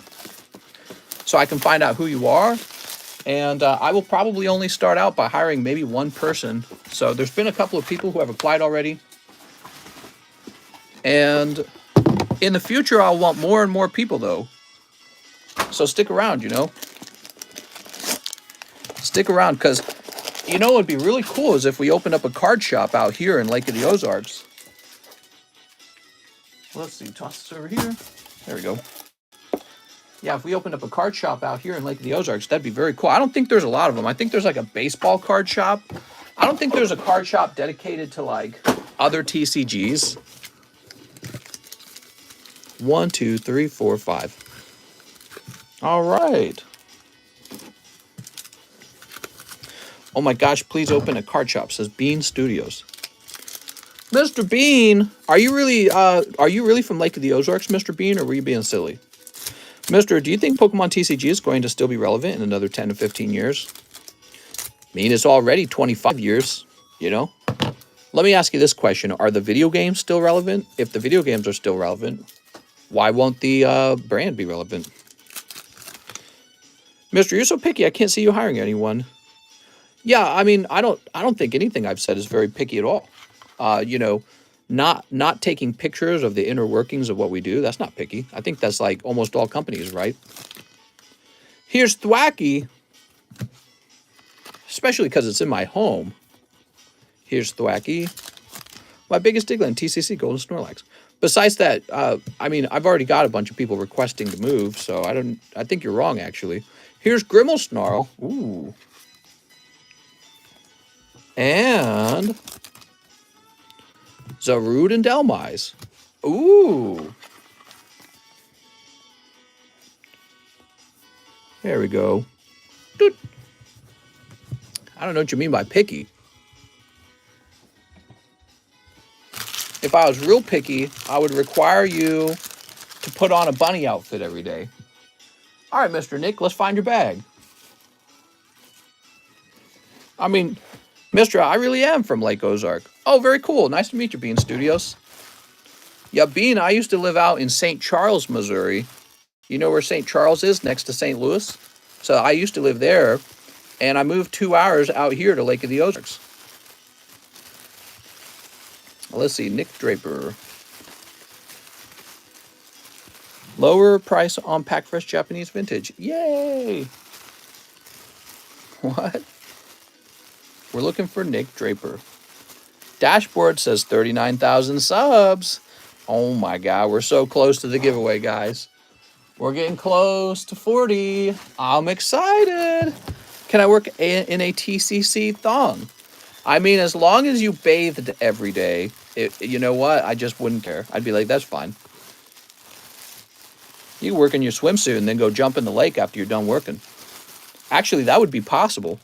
so I can find out who you are. And I will probably only start out by hiring maybe one person. So there's been a couple of people who have applied already. And in the future, I'll want more and more people, though. So stick around, you know. Stick around, because, you know, what would be really cool is if we opened up a card shop out here in Lake of the Ozarks. Let's see, toss this over here. There we go. Yeah, if we opened up a card shop out here in Lake of the Ozarks, that'd be very cool. I don't think there's a lot of them. I think there's like a baseball card shop. I don't think there's a card shop dedicated to like other TCGs. 1, 2, 3, 4, 5. All right. Oh my gosh, please open a card shop, says Bean Studios. Mr. Bean, are you really from Lake of the Ozarks, Mr. Bean, or were you being silly? Mister, do you think Pokemon TCG is going to still be relevant in another 10 to 15 years? I mean, it's already 25 years, you know? Let me ask you this question. Are the video games still relevant? If the video games are still relevant, why won't the brand be relevant? Mister, you're so picky, I can't see you hiring anyone. Yeah, I mean, I don't think anything I've said is very picky at all. You know, not taking pictures of the inner workings of what we do, that's not picky. I think that's like almost all companies, right? Here's Thwacky, especially because it's in my home. Here's Thwacky, my biggest Diglett, TCC, Golden Snorlax. Besides that, I mean, I've already got a bunch of people requesting to move, so I think you're wrong, actually. Here's Grimmelsnarl. Ooh. And Zarude and Delmise. Ooh. There we go. Doot. I don't know what you mean by picky. If I was real picky, I would require you to put on a bunny outfit every day. All right, Mr. Nick, let's find your bag. I mean, Mister, I really am from Lake Ozark. Oh, very cool. Nice to meet you, Bean Studios. Yeah, Bean, I used to live out in St. Charles, Missouri. You know where St. Charles is, next to St. Louis? So I used to live there, and I moved 2 hours out here to Lake of the Ozarks. Let's see, Nick Draper. Lower price on Pack Fresh Japanese Vintage. Yay! What? We're looking for Nick Draper. Dashboard says 39,000 subs. Oh my God, we're so close to the giveaway, guys. We're getting close to 40. I'm excited. Can I work in a TCC thong? I mean, as long as you bathed every day, you know what? I just wouldn't care. I'd be like, that's fine. You can work in your swimsuit and then go jump in the lake after you're done working. Actually, that would be possible.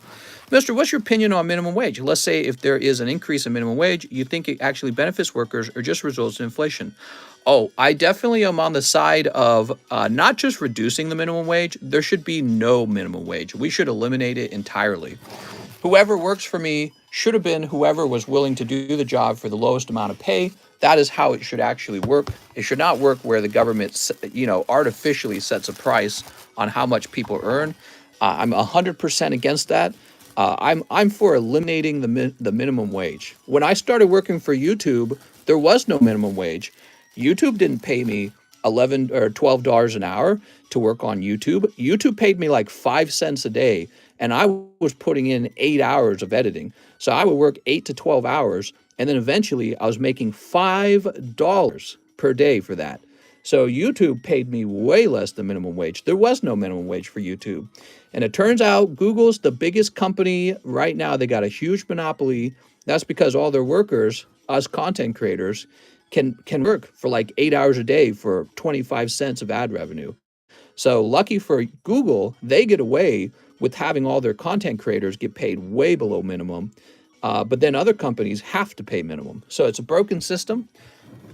Mister, what's your opinion on minimum wage? Let's say if there is an increase in minimum wage, you think it actually benefits workers or just results in inflation? Oh, I definitely am on the side of not just reducing the minimum wage. There should be no minimum wage. We should eliminate it entirely. Whoever works for me should have been whoever was willing to do the job for the lowest amount of pay. That is how it should actually work. It should not work where the government, you know, artificially sets a price on how much people earn. I'm 100% against that. I'm for eliminating the minimum wage. When I started working for YouTube, there was no minimum wage. YouTube didn't pay me $11 or $12 an hour to work on YouTube. YouTube paid me like 5 cents a day, and I was putting in 8 hours of editing. So I would work 8 to 12 hours, and then eventually I was making $5 per day for that. So YouTube paid me way less than minimum wage. There was no minimum wage for YouTube. And it turns out Google's the biggest company right now. They got a huge monopoly. That's because all their workers, us content creators, can work for like 8 hours a day for 25 cents of ad revenue. So lucky for Google, they get away with having all their content creators get paid way below minimum. But then other companies have to pay minimum. So it's a broken system.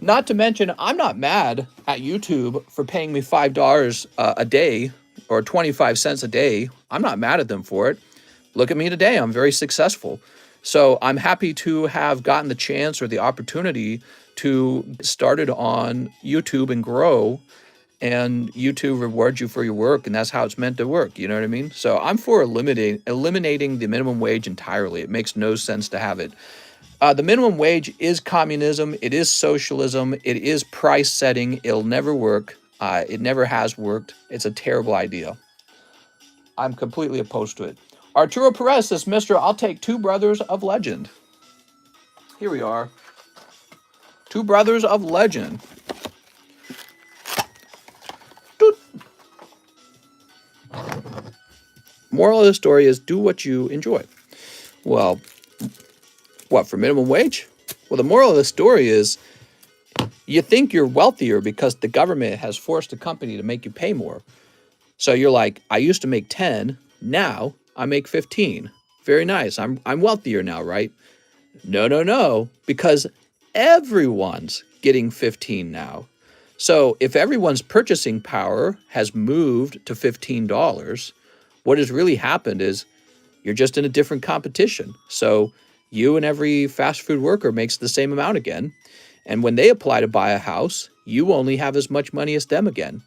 Not to mention, I'm not mad at YouTube for paying me $5 a day or 25 cents a day. I'm not mad at them for it. Look at me today. I'm very successful. So I'm happy to have gotten the chance or the opportunity to get started on YouTube and grow. And YouTube rewards you for your work, and that's how it's meant to work. You know what I mean? So I'm for eliminating the minimum wage entirely. It makes no sense to have it. The minimum wage is communism. It is socialism. It is price setting. It'll never work. It never has worked. It's a terrible idea. I'm completely opposed to it. Arturo Perez says, Mister, I'll take 2 Brothers of Legend. Here we are. 2 Brothers of Legend. Doot. Moral of the story is do what you enjoy. Well, what, for minimum wage? Well, the moral of the story is you think you're wealthier because the government has forced a company to make you pay more. So you're like, I used to make 10, now I make 15. Very nice. I'm wealthier now, right? No, no, no, because everyone's getting 15 now. So if everyone's purchasing power has moved to $15, what has really happened is you're just in a different competition. So you and every fast food worker makes the same amount again. And when they apply to buy a house, you only have as much money as them again.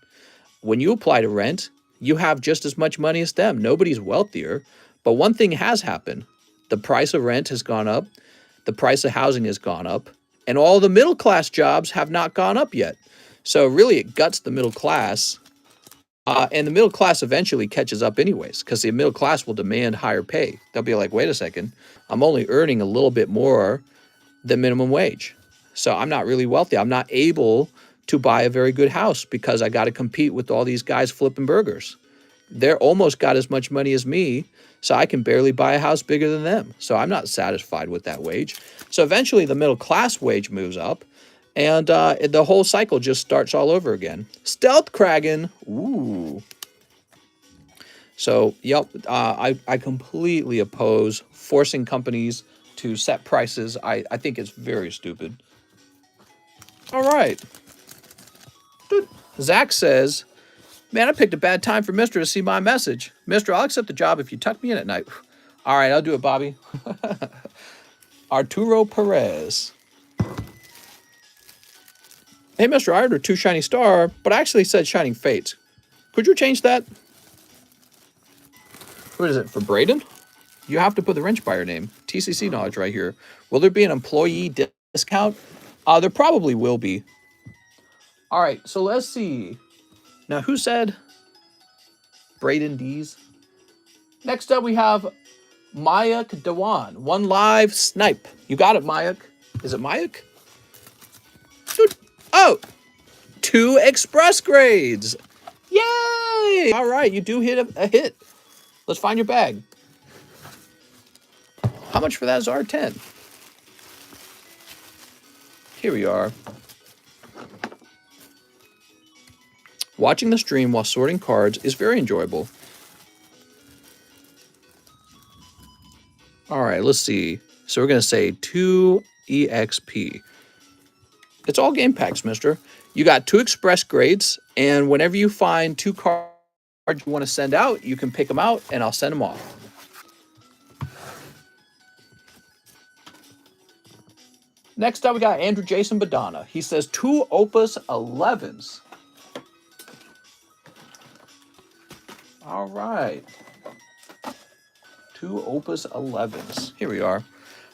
When you apply to rent, you have just as much money as them. Nobody's wealthier. But one thing has happened. The price of rent has gone up. The price of housing has gone up. And all the middle class jobs have not gone up yet. So really it guts the middle class. And the middle class eventually catches up anyways, because the middle class will demand higher pay. They'll be like, wait a second, I'm only earning a little bit more than minimum wage. So I'm not really wealthy. I'm not able to buy a very good house because I got to compete with all these guys flipping burgers. They're almost got as much money as me, so I can barely buy a house bigger than them. So I'm not satisfied with that wage. So eventually the middle class wage moves up, and the whole cycle just starts all over again. Stealth Kragan. Ooh. So, yep, I completely oppose forcing companies to set prices. I think it's very stupid. All right. Zach says, man, I picked a bad time for Mr. to see my message. Mr., I'll accept the job if you tuck me in at night. All right, I'll do it, Bobby. Arturo Perez. Hey, Mr. I ordered 2 Shiny Star, but I actually said Shining Fates. Could you change that? What is it, for Braden? You have to put the wrench by your name. TCC knowledge right here. Will there be an employee discount? There probably will be. All right, so let's see. Now, who said Braden D's? Next up, we have Mayak Dewan. 1 live snipe. You got it, Mayak. Is it Mayak? Oh, 2 express grades. Yay! All right, you do hit a hit. Let's find your bag. How much for that is R10? Here we are. Watching the stream while sorting cards is very enjoyable. All right, let's see. So we're going to say 2 EXP. It's all game packs, mister. You got 2 express grades, and whenever you find 2 cards you want to send out, you can pick them out, and I'll send them off. Next up, we got Andrew Jason Badana. He says 2 Opus 11s. All right. 2 Opus 11s. Here we are.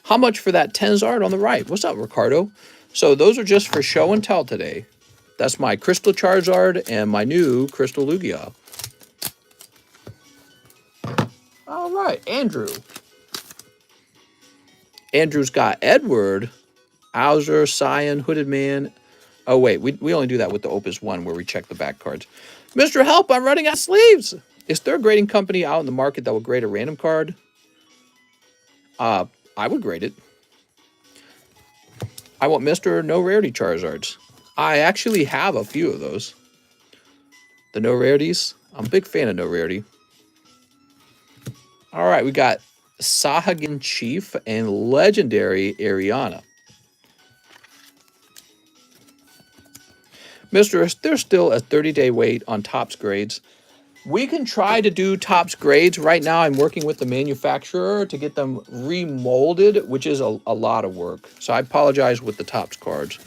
How much for that 10s art on the right? What's up, Ricardo? So those are just for show and tell today. That's my Crystal Charizard and my new Crystal Lugia. All right, Andrew. Andrew's got Edward, Owser, Cyan, Hooded Man. Oh, wait, we only do that with the Opus 1 where we check the back cards. Mr. Help, I'm running out of sleeves. Is there a grading company out in the market that will grade a random card? I would grade it. I want Mr. No Rarity Charizards. I actually have a few of those. The No Rarities. I'm a big fan of No Rarity. All right, we got Sahagin Chief and Legendary Ariana. Mister, there's still a 30-day wait on Topps grades. We can try to do Topps grades. Right now, I'm working with the manufacturer to get them remolded, which is a lot of work. So I apologize with the Topps cards.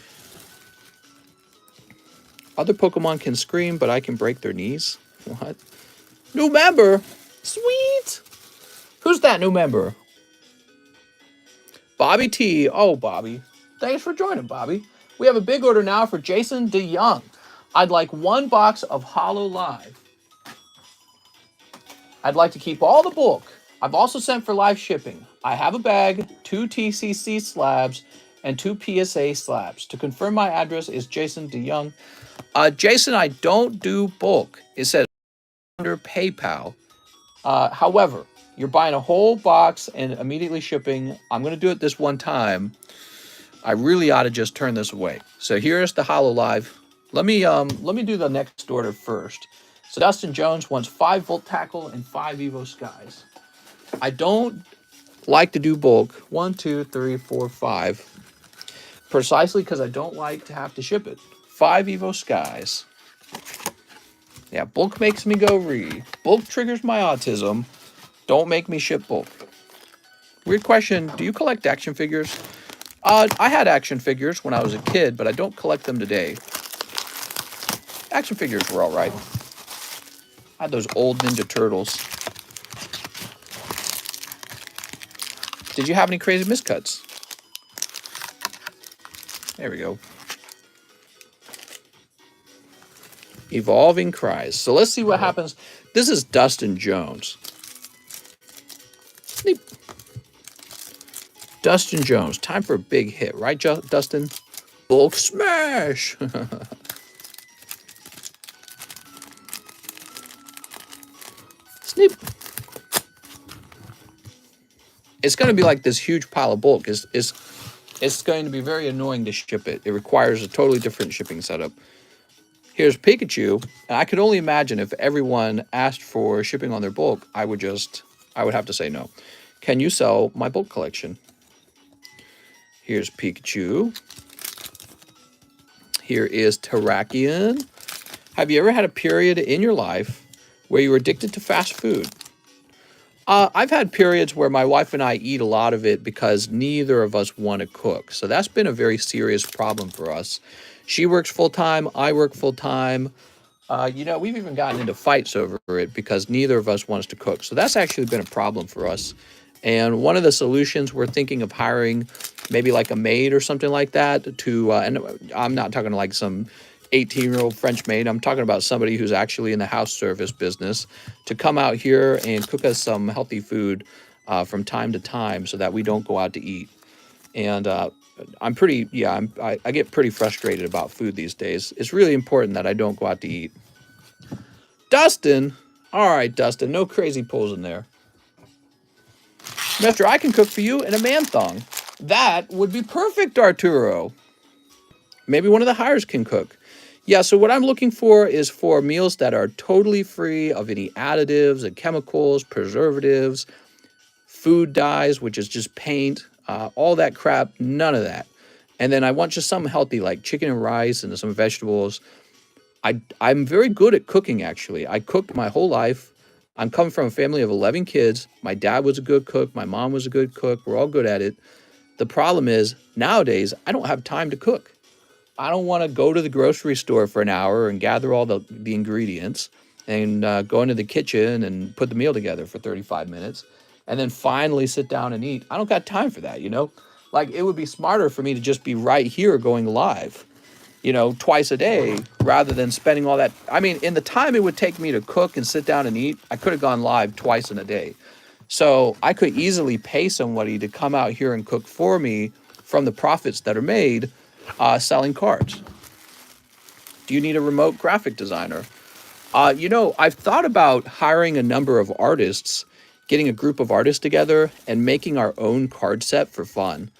Other Pokemon can scream, but I can break their knees. What? New member? Sweet! Who's that new member? Bobby T. Oh, Bobby. Thanks for joining, Bobby. We have a big order now for Jason DeYoung. I'd like 1 box of Holo Live. I'd like to keep all the bulk. I've also sent for live shipping. I have a bag, 2 TCC slabs, and 2 PSA slabs. To confirm my address is Jason DeYoung. Jason, I don't do bulk. It says under PayPal. However, you're buying a whole box and immediately shipping. I'm going to do it this one time. I really ought to just turn this away. So here's the Holo Live. Let me do the next order first. So Dustin Jones wants 5 Volt Tackle and 5 Evo Skies. I don't like to do bulk. 1, 2, 3, 4, 5. Precisely because I don't like to have to ship it. 5 Evo Skies. Yeah, bulk makes me go read. Bulk triggers my autism. Don't make me ship bulk. Weird question. Do you collect action figures? I had action figures when I was a kid, but I don't collect them today. Action figures were all right. I had those old Ninja Turtles. Did you have any crazy miscuts? There we go. Evolving Cries. So let's see what happens. This is Dustin Jones. Dustin Jones. Time for a big hit, right, Dustin? Bulk smash! Snip. It's going to be like this huge pile of bulk. It's going to be very annoying to ship it. It requires a totally different shipping setup. Here's Pikachu, and I could only imagine if everyone asked for shipping on their bulk, I would have to say no. Can you sell my bulk collection? Here's Pikachu. Here is Terrakion. Have you ever had a period in your life where you were addicted to fast food? I've had periods where my wife and I eat a lot of it because neither of us want to cook. So that's been a very serious problem for us. She works full-time, I work full-time. We've even gotten into fights over it because neither of us wants to cook. So that's actually been a problem for us. And one of the solutions, we're thinking of hiring maybe like a maid or something like that to, and I'm not talking like some 18-year-old French maid. I'm talking about somebody who's actually in the house service business to come out here and cook us some healthy food from time to time so that we don't go out to eat. And I get pretty frustrated about food these days. It's really important that I don't go out to eat. Dustin. All right, Dustin, no crazy pulls in there. Mister, I can cook for you in a man thong. That would be perfect, Arturo. Maybe one of the hires can cook. Yeah, so what I'm looking for is for meals that are totally free of any additives and chemicals, preservatives, food dyes, which is just paint, all that crap, none of that. And then I want just something healthy like chicken and rice and some vegetables. I'm very good at cooking, actually. I cooked my whole life. I'm coming from a family of 11 kids. My dad was a good cook. My mom was a good cook. We're all good at it. The problem is nowadays, I don't have time to cook. I don't want to go to the grocery store for an hour and gather all the ingredients and go into the kitchen and put the meal together for 35 minutes and then finally sit down and eat. I don't got time for that, Like, it would be smarter for me to just be right here going live, twice a day rather than spending all that. I mean, in the time it would take me to cook and sit down and eat, I could have gone live twice in a day. So I could easily pay somebody to come out here and cook for me from the profits that are made selling cards. Do you need a remote graphic designer? I've thought about hiring a number of artists, getting a group of artists together and making our own card set for fun.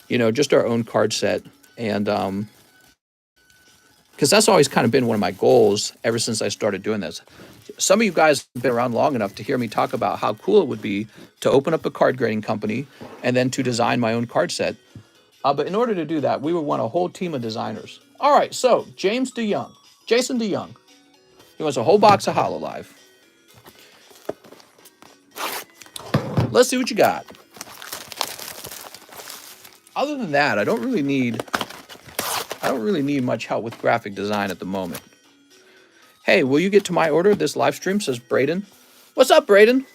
Just our own card set. And because that's always kind of been one of my goals ever since I started doing this. Some of you guys have been around long enough to hear me talk about how cool it would be to open up a card grading company and then to design my own card set. But in order to do that, we would want a whole team of designers. All right, so Jason DeYoung. He wants a whole box of HoloLive. Let's see what you got. Other than that, I don't really need much help with graphic design at the moment. Hey, will you get to my order? This live stream, says Braden. What's up, Braden?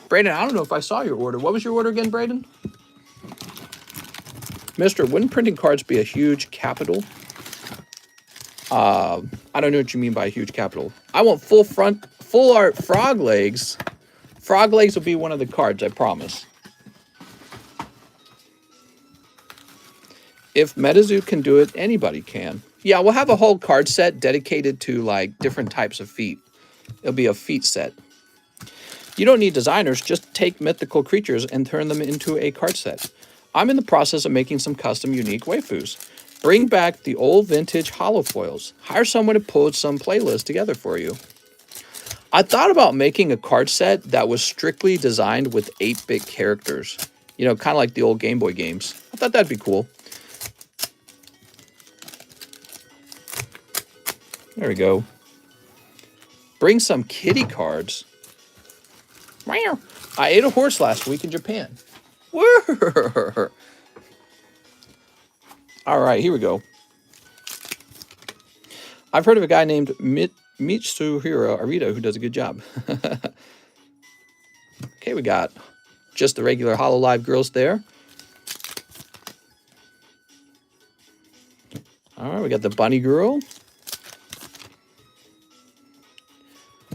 Braden, I don't know if I saw your order. What was your order again, Braden? Mister, wouldn't printing cards be a huge capital? I don't know what you mean by a huge capital. I want full art frog legs. Frog legs will be one of the cards, I promise. If MetaZoo can do it, anybody can. Yeah, we'll have a whole card set dedicated to like different types of feet. It'll be a feet set. You don't need designers, just take mythical creatures and turn them into a card set. I'm in the process of making some custom unique waifus. Bring back the old vintage holofoils. Hire someone to pull some playlists together for you. I thought about making a card set that was strictly designed with 8-bit characters. You know, kind of like the old Game Boy games. I thought that'd be cool. There we go. Bring some kitty cards. I ate a horse last week in Japan. All right, here we go. I've heard of a guy named Mitsuhiro Arita who does a good job. Okay, we got just the regular Hololive girls there. All right, we got the bunny girl.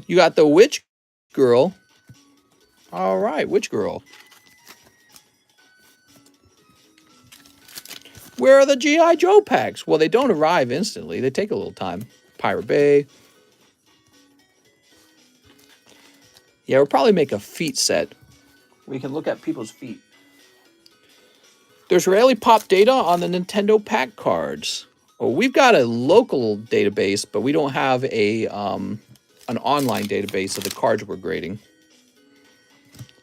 You got the witch girl. All right, witch girl. Where are the G.I. Joe packs? Well, they don't arrive instantly. They take a little time. Pirate Bay. Yeah, we'll probably make a feet set. We can look at people's feet. There's rarely pop data on the Nintendo pack cards. Well, we've got a local database, but we don't have a an online database of the cards we're grading.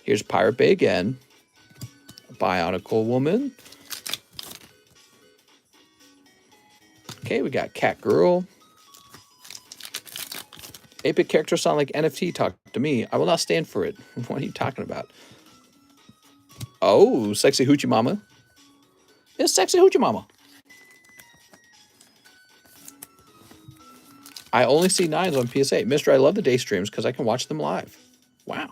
Here's Pirate Bay again. Bionicle Woman. Okay, we got Cat Girl. 8-bit characters sound like NFT talk to me. I will not stand for it. What are you talking about? Oh, Sexy Hoochie Mama. It's Sexy Hoochie Mama. I only see 9s on PSA. Mister, I love the day streams because I can watch them live. Wow.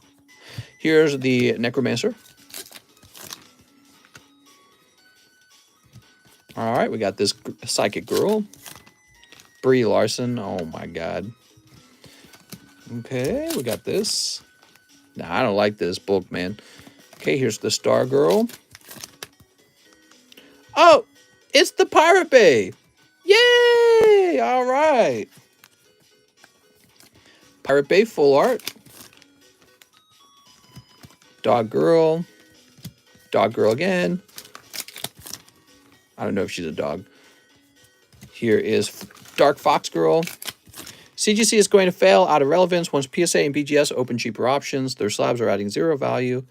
Here's the Necromancer. All right, we got this Psychic Girl. Brie Larson. Oh, my God. Okay, we got this. Nah, I don't like this bulk, man. Okay, here's the Star Girl. Oh, it's the Pirate Bay. Yay! All right. Pirate Bay full art. Dog Girl. Dog Girl again. I don't know if she's a dog. Here is Dark Fox Girl. CGC is going to fail out of relevance once PSA and BGS open cheaper options. Their slabs are adding 0 value.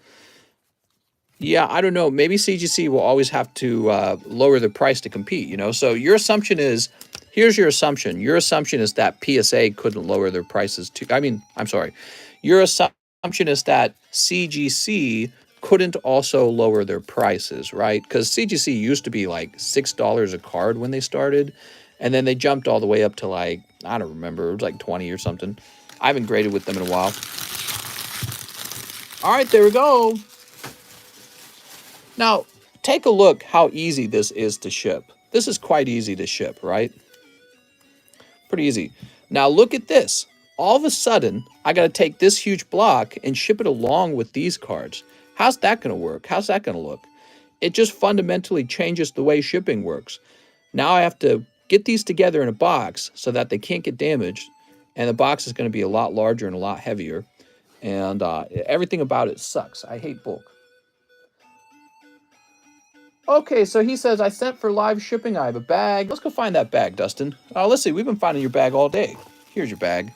Yeah, I don't know. Maybe CGC will always have to lower the price to compete, you know? So your assumption is, here's your assumption. Your assumption is that PSA couldn't lower their prices to, I'm sorry. Your assumption is that CGC couldn't also lower their prices, right? Because CGC used to be like $6 a card when they started. And then they jumped all the way up to like, I don't remember, it was like 20 or something. I haven't graded with them in a while. All right, there we go. Now, take a look how easy this is to ship. This is quite easy to ship, right? Pretty easy. Now, look at this. All of a sudden, I got to take this huge block and ship it along with these cards. How's that going to work? How's that going to look? It just fundamentally changes the way shipping works. Now I have to get these together in a box so that they can't get damaged. And the box is going to be a lot larger and a lot heavier. And everything about it sucks. I hate bulk. Okay, so he says, I sent for live shipping. I have a bag. Let's go find that bag, Dustin. Let's see. We've been finding your bag all day. Here's your bag.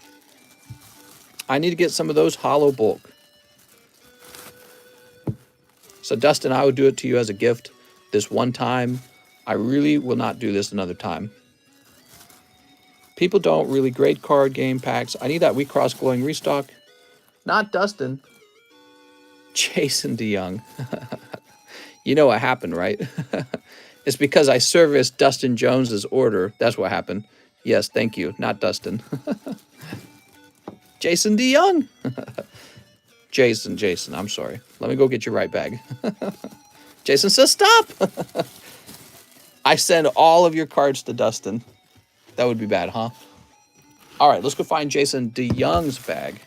I need to get some of those hollow bulk. So, Dustin, I would do it to you as a gift this one time. I really will not do this another time. People don't really grade card game packs. I need that Wheat Cross glowing restock. Not Dustin. Jason DeYoung. You know what happened, right? It's because I serviced Dustin Jones's order. That's what happened. Yes, thank you. Not Dustin. Jason DeYoung. Jason, I'm sorry. Let me go get your right bag. Jason says stop. I send all of your cards to Dustin. That would be bad, huh? All right, let's go find Jason DeYoung's bag.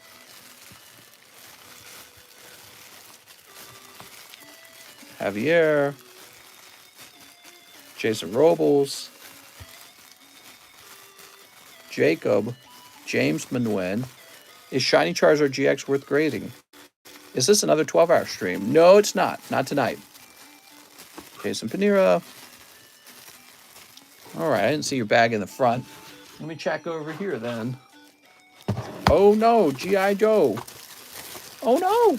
Javier. Jason Robles. Jacob. James Manuen. Is Shiny Charizard GX worth grading? Is this another 12-hour stream? No, it's not. Not tonight. Jason Panera. All right, I didn't see your bag in the front. Let me check over here then. Oh no, G.I. Joe. Oh no.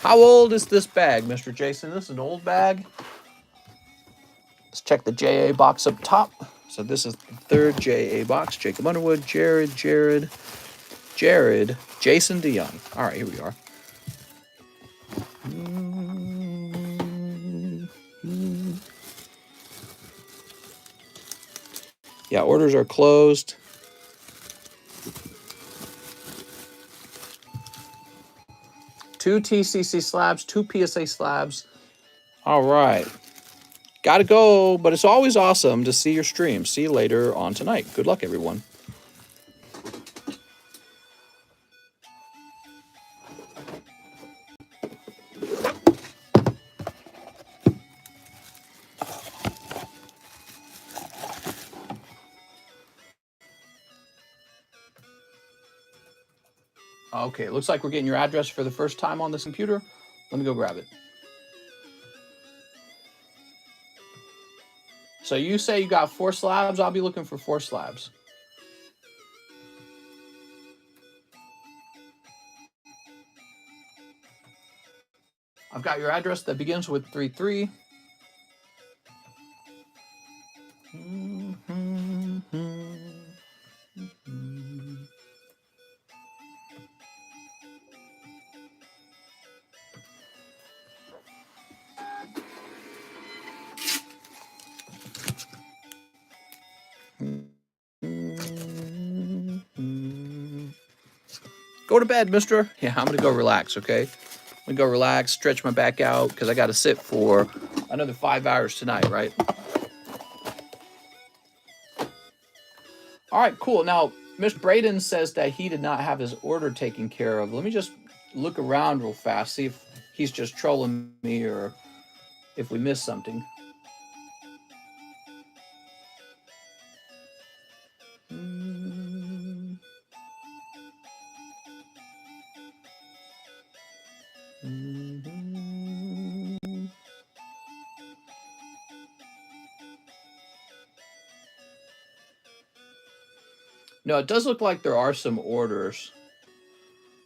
How old is this bag, Mr. Jason? This is an old bag. Let's check the JA box up top. So this is the third JA box. Jacob Underwood, Jared, Jason DeYoung. All right, here we are. Yeah, orders are closed. Two TCC slabs, two PSA slabs. All right. Gotta go, but it's always awesome to see your stream. See you later on tonight. Good luck, everyone. Okay, looks like we're getting your address for the first time on this computer. Let me go grab it. So you say you got 4 slabs. I'll be looking for 4 slabs. I've got your address that begins with 33. Go to bed, mister. Yeah, I'm going to go relax, okay? I'm going to go relax, stretch my back out, because I got to sit for another 5 hours tonight, right? All right, cool. Now, Mr. Braden says that he did not have his order taken care of. Let me just look around real fast, see if he's just trolling me or if we missed something. No, it does look like there are some orders.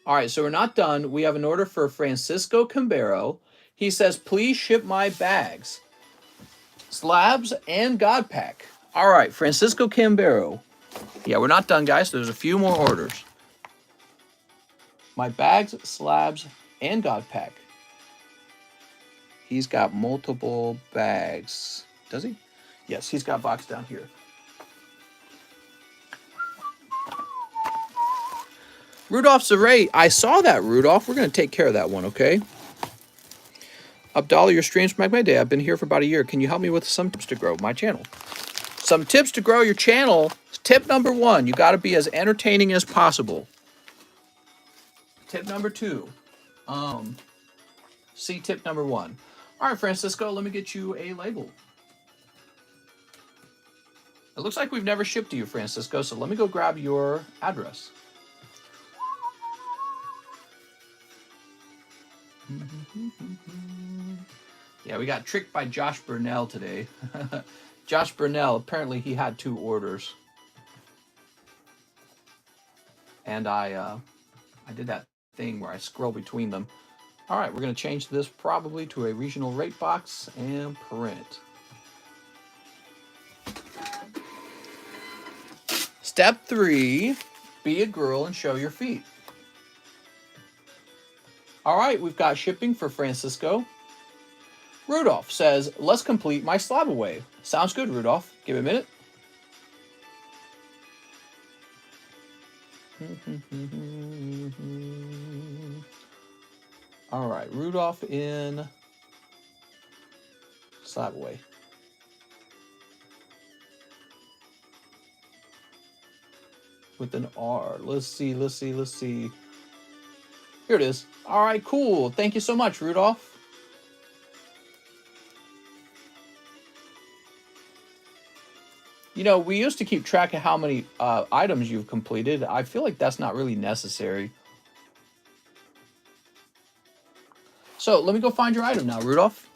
All right, so we're not done. We have an order for Francisco Cambero. He says, please ship my bags, slabs, and God Pack. All right, Francisco Cambero. Yeah, we're not done, guys. There's a few more orders. My bags, slabs, and God Pack. He's got multiple bags. Does he? Yes, he's got box down here. Rudolph Zaray, I saw that, Rudolph. We're going to take care of that one, okay? Abdallah, your streams make my day. I've been here for about a year. Can you help me with some tips to grow my channel? Some tips to grow your channel. Tip number 1, you got to be as entertaining as possible. Tip number 2, see tip number 1. All right, Francisco, let me get you a label. It looks like we've never shipped to you, Francisco, so let me go grab your address. Yeah, we got tricked by Josh Burnell today. Josh Burnell, apparently he had 2 orders. And I did that thing where I scroll between them. All right, we're going to change this probably to a regional rate box and print. Step 3, be a girl and show your feet. All right, we've got shipping for Francisco. Rudolph says, let's complete my slab away. Sounds good, Rudolph. Give it a minute. All right, Rudolph in slab away. With an R. Let's see. Here it is. All right, cool. Thank you so much, Rudolph. You know, we used to keep track of how many items you've completed. I feel like that's not really necessary. So let me go find your item now, Rudolph.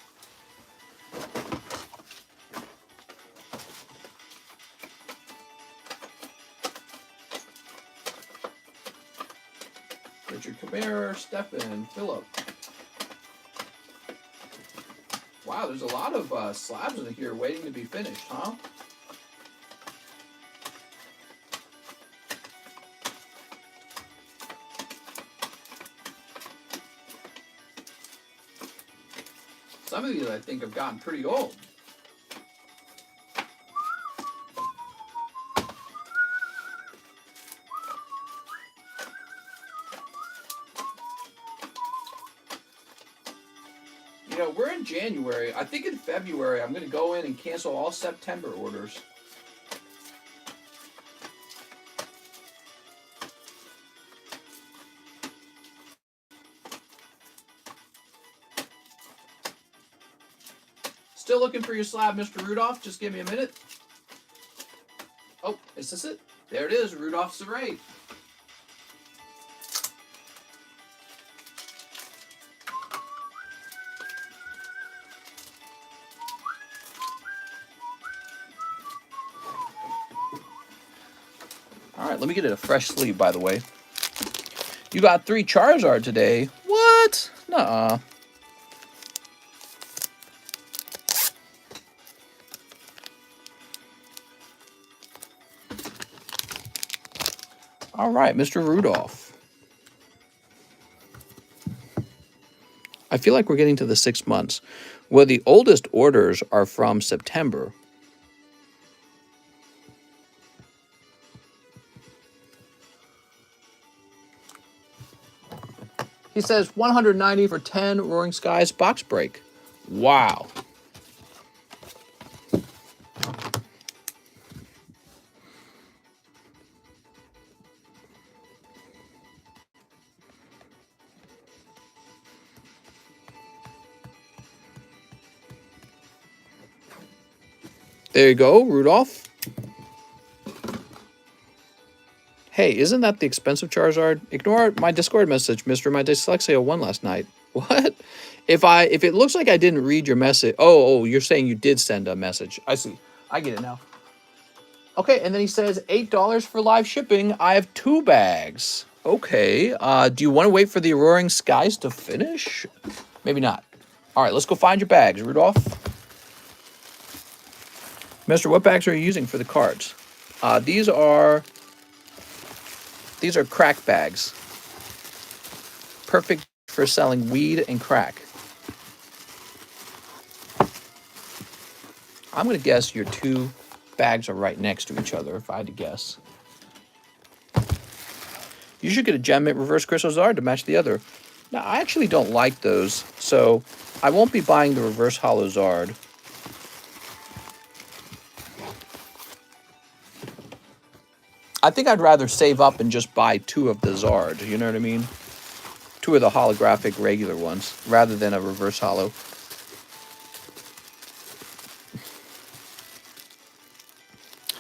Richard Kamara, Stephen, Philip. Wow, there's a lot of slabs in here waiting to be finished, huh? Some of these I think have gotten pretty old. You know, we're in January. I think in February I'm going to go in and cancel all September orders. Still looking for your slab, Mr. Rudolph? Just give me a minute. Oh, is this it? There it is, Rudolph Serrate. All right, let me get it a fresh sleeve, by the way. You got 3 Charizard today. What? Nuh-uh. All right, Mr. Rudolph. I feel like we're getting to the 6 months. Well, the oldest orders are from September. He says 190 for 10 Roaring Skies box break. Wow. There you go, Rudolph. Hey, isn't that the expensive Charizard? Ignore my Discord message, mister. My dyslexia won last night. What? If it looks like I didn't read your message. Oh, you're saying you did send a message. I see. I get it now. Okay, and then he says $8 for live shipping. I have 2 bags. Okay. Do you want to wait for the Roaring Skies to finish? Maybe not. All right, let's go find your bags, Rudolph. Mister, what bags are you using for the cards? These are crack bags. Perfect for selling weed and crack. I'm going to guess your 2 bags are right next to each other, if I had to guess. You should get a Gem Mint Reverse Crystal Zard to match the other. Now, I actually don't like those, so I won't be buying the Reverse Hollow Zard. I think I'd rather save up and just buy 2 of the Zard, you know what I mean? 2 of the holographic regular ones, rather than a Reverse Hollow.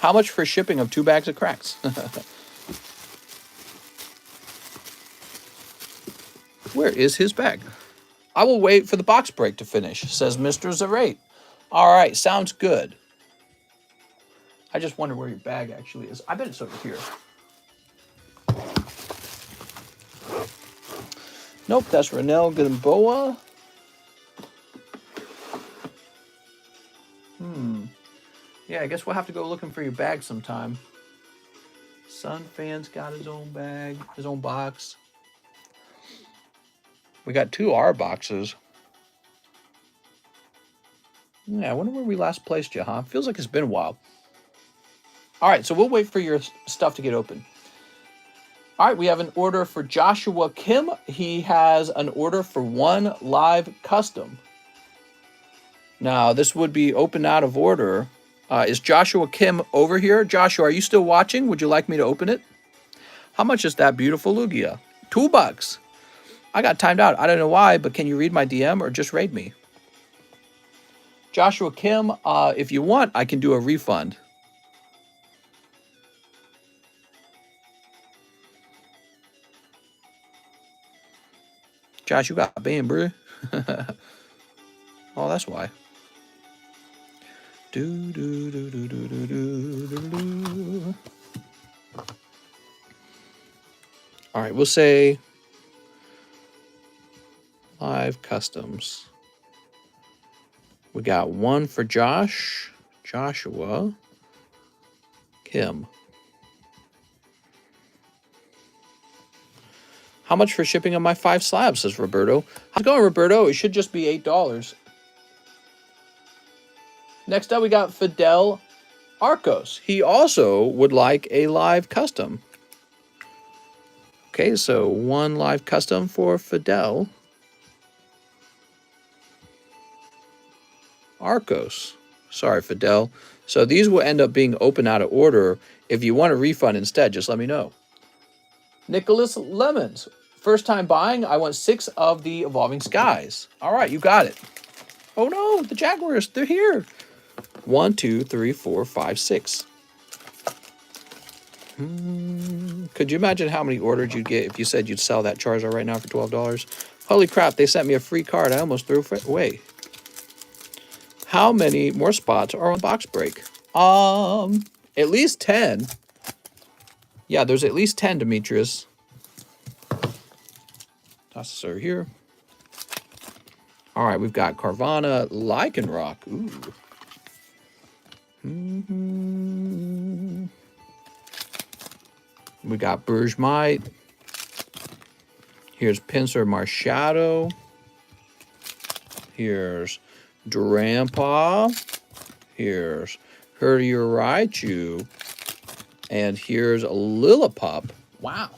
How much for shipping of 2 bags of cracks? Where is his bag? I will wait for the box break to finish, says Mr. Zarate. All right, sounds good. I just wonder where your bag actually is. I bet it's over here. Nope, that's Renel Gamboa. Yeah, I guess we'll have to go looking for your bag sometime. Sun Fan's got his own bag, his own box. We got 2 R boxes. Yeah, I wonder where we last placed you, huh? Feels like it's been a while. All right, so we'll wait for your stuff to get open. All right, we have an order for Joshua Kim. He has an order for 1 live custom. Now, this would be open out of order. Is Joshua Kim over here? Joshua, are you still watching? Would you like me to open it? How much is that beautiful Lugia? $2. I got timed out. I don't know why, but can you read my DM or just raid me? Joshua Kim, if you want, I can do a refund. Josh, you got banned, bro. Oh, that's why. All right, we'll say live customs. We got one for Joshua, Kim. How much for shipping on my 5 slabs, says Roberto. How's it going, Roberto? It should just be $8. Next up, we got Fidel Arcos. He also would like a live custom. Okay, so 1 live custom for Fidel Arcos. Sorry, Fidel. So these will end up being open out of order. If you want a refund instead, just let me know. Nicholas Lemons. First time buying, I want 6 of the Evolving Skies. All right, you got it. Oh no, the Jaguars, they're here. 1, 2, 3, 4, 5, 6. Could you imagine how many orders you'd get if you said you'd sell that Charizard right now for $12? Holy crap, they sent me a free card. I almost threw it away. How many more spots are on box break? At least 10. Yeah, there's at least 10, Demetrius. Toss this over here. All right, we've got Carvana, Lycanroc. Ooh. We got Bergmite. Here's Pinsir Marshado. Here's Drampa. Here's Herdier Raichu. And here's a Lillipup. Wow.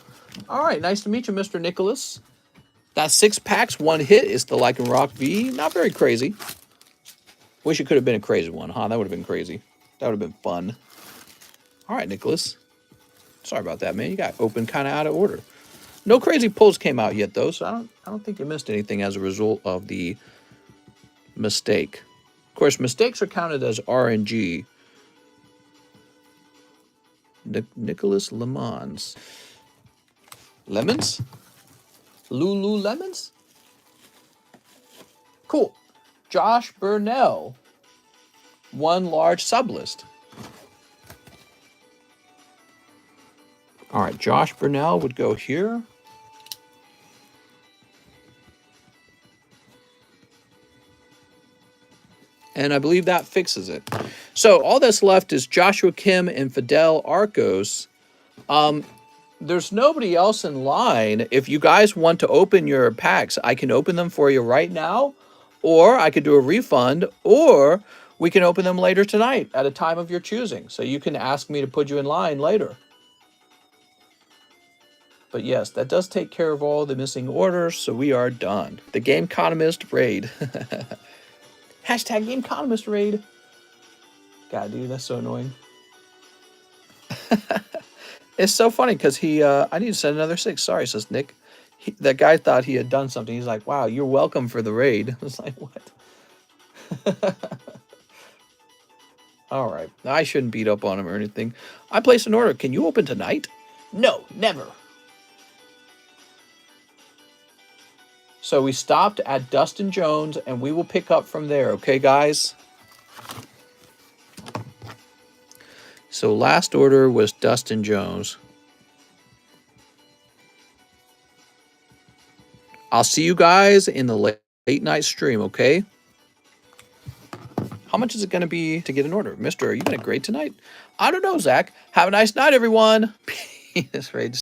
All right, nice to meet you, Mr. Nicholas. That's 6 packs, 1 hit is the Lycanroc V. Not very crazy. Wish it could have been a crazy one, huh? That would have been crazy. That would have been fun. All right, Nicholas. Sorry about that, man. You got opened kind of out of order. No crazy pulls came out yet, though, so I don't think you missed anything as a result of the mistake. Of course, mistakes are counted as RNG. Nicholas Lemons. Lemons? Lululemons? Cool. Josh Burnell. 1 large sublist. All right, Josh Burnell would go here. And I believe that fixes it. So all that's left is Joshua Kim and Fidel Arcos. There's nobody else in line. If you guys want to open your packs, I can open them for you right now, or I could do a refund, or we can open them later tonight at a time of your choosing. So you can ask me to put you in line later. But yes, that does take care of all the missing orders, so we are done. The TheCardconomist raid. Hashtag TheCardconomist raid. God, dude, that's so annoying. It's so funny because he, I need to send another 6. Sorry, says Nick. That guy thought he had done something. He's like, wow, you're welcome for the raid. I was like, what? All right. I shouldn't beat up on him or anything. I placed an order. Can you open tonight? No, never. So we stopped at Dustin Jones, and we will pick up from there. Okay, guys? So last order was Dustin Jones. I'll see you guys in the late night stream, okay? How much is it going to be to get an order? Mister, are you going to grade tonight? I don't know, Zach. Have a nice night, everyone. Penis rage.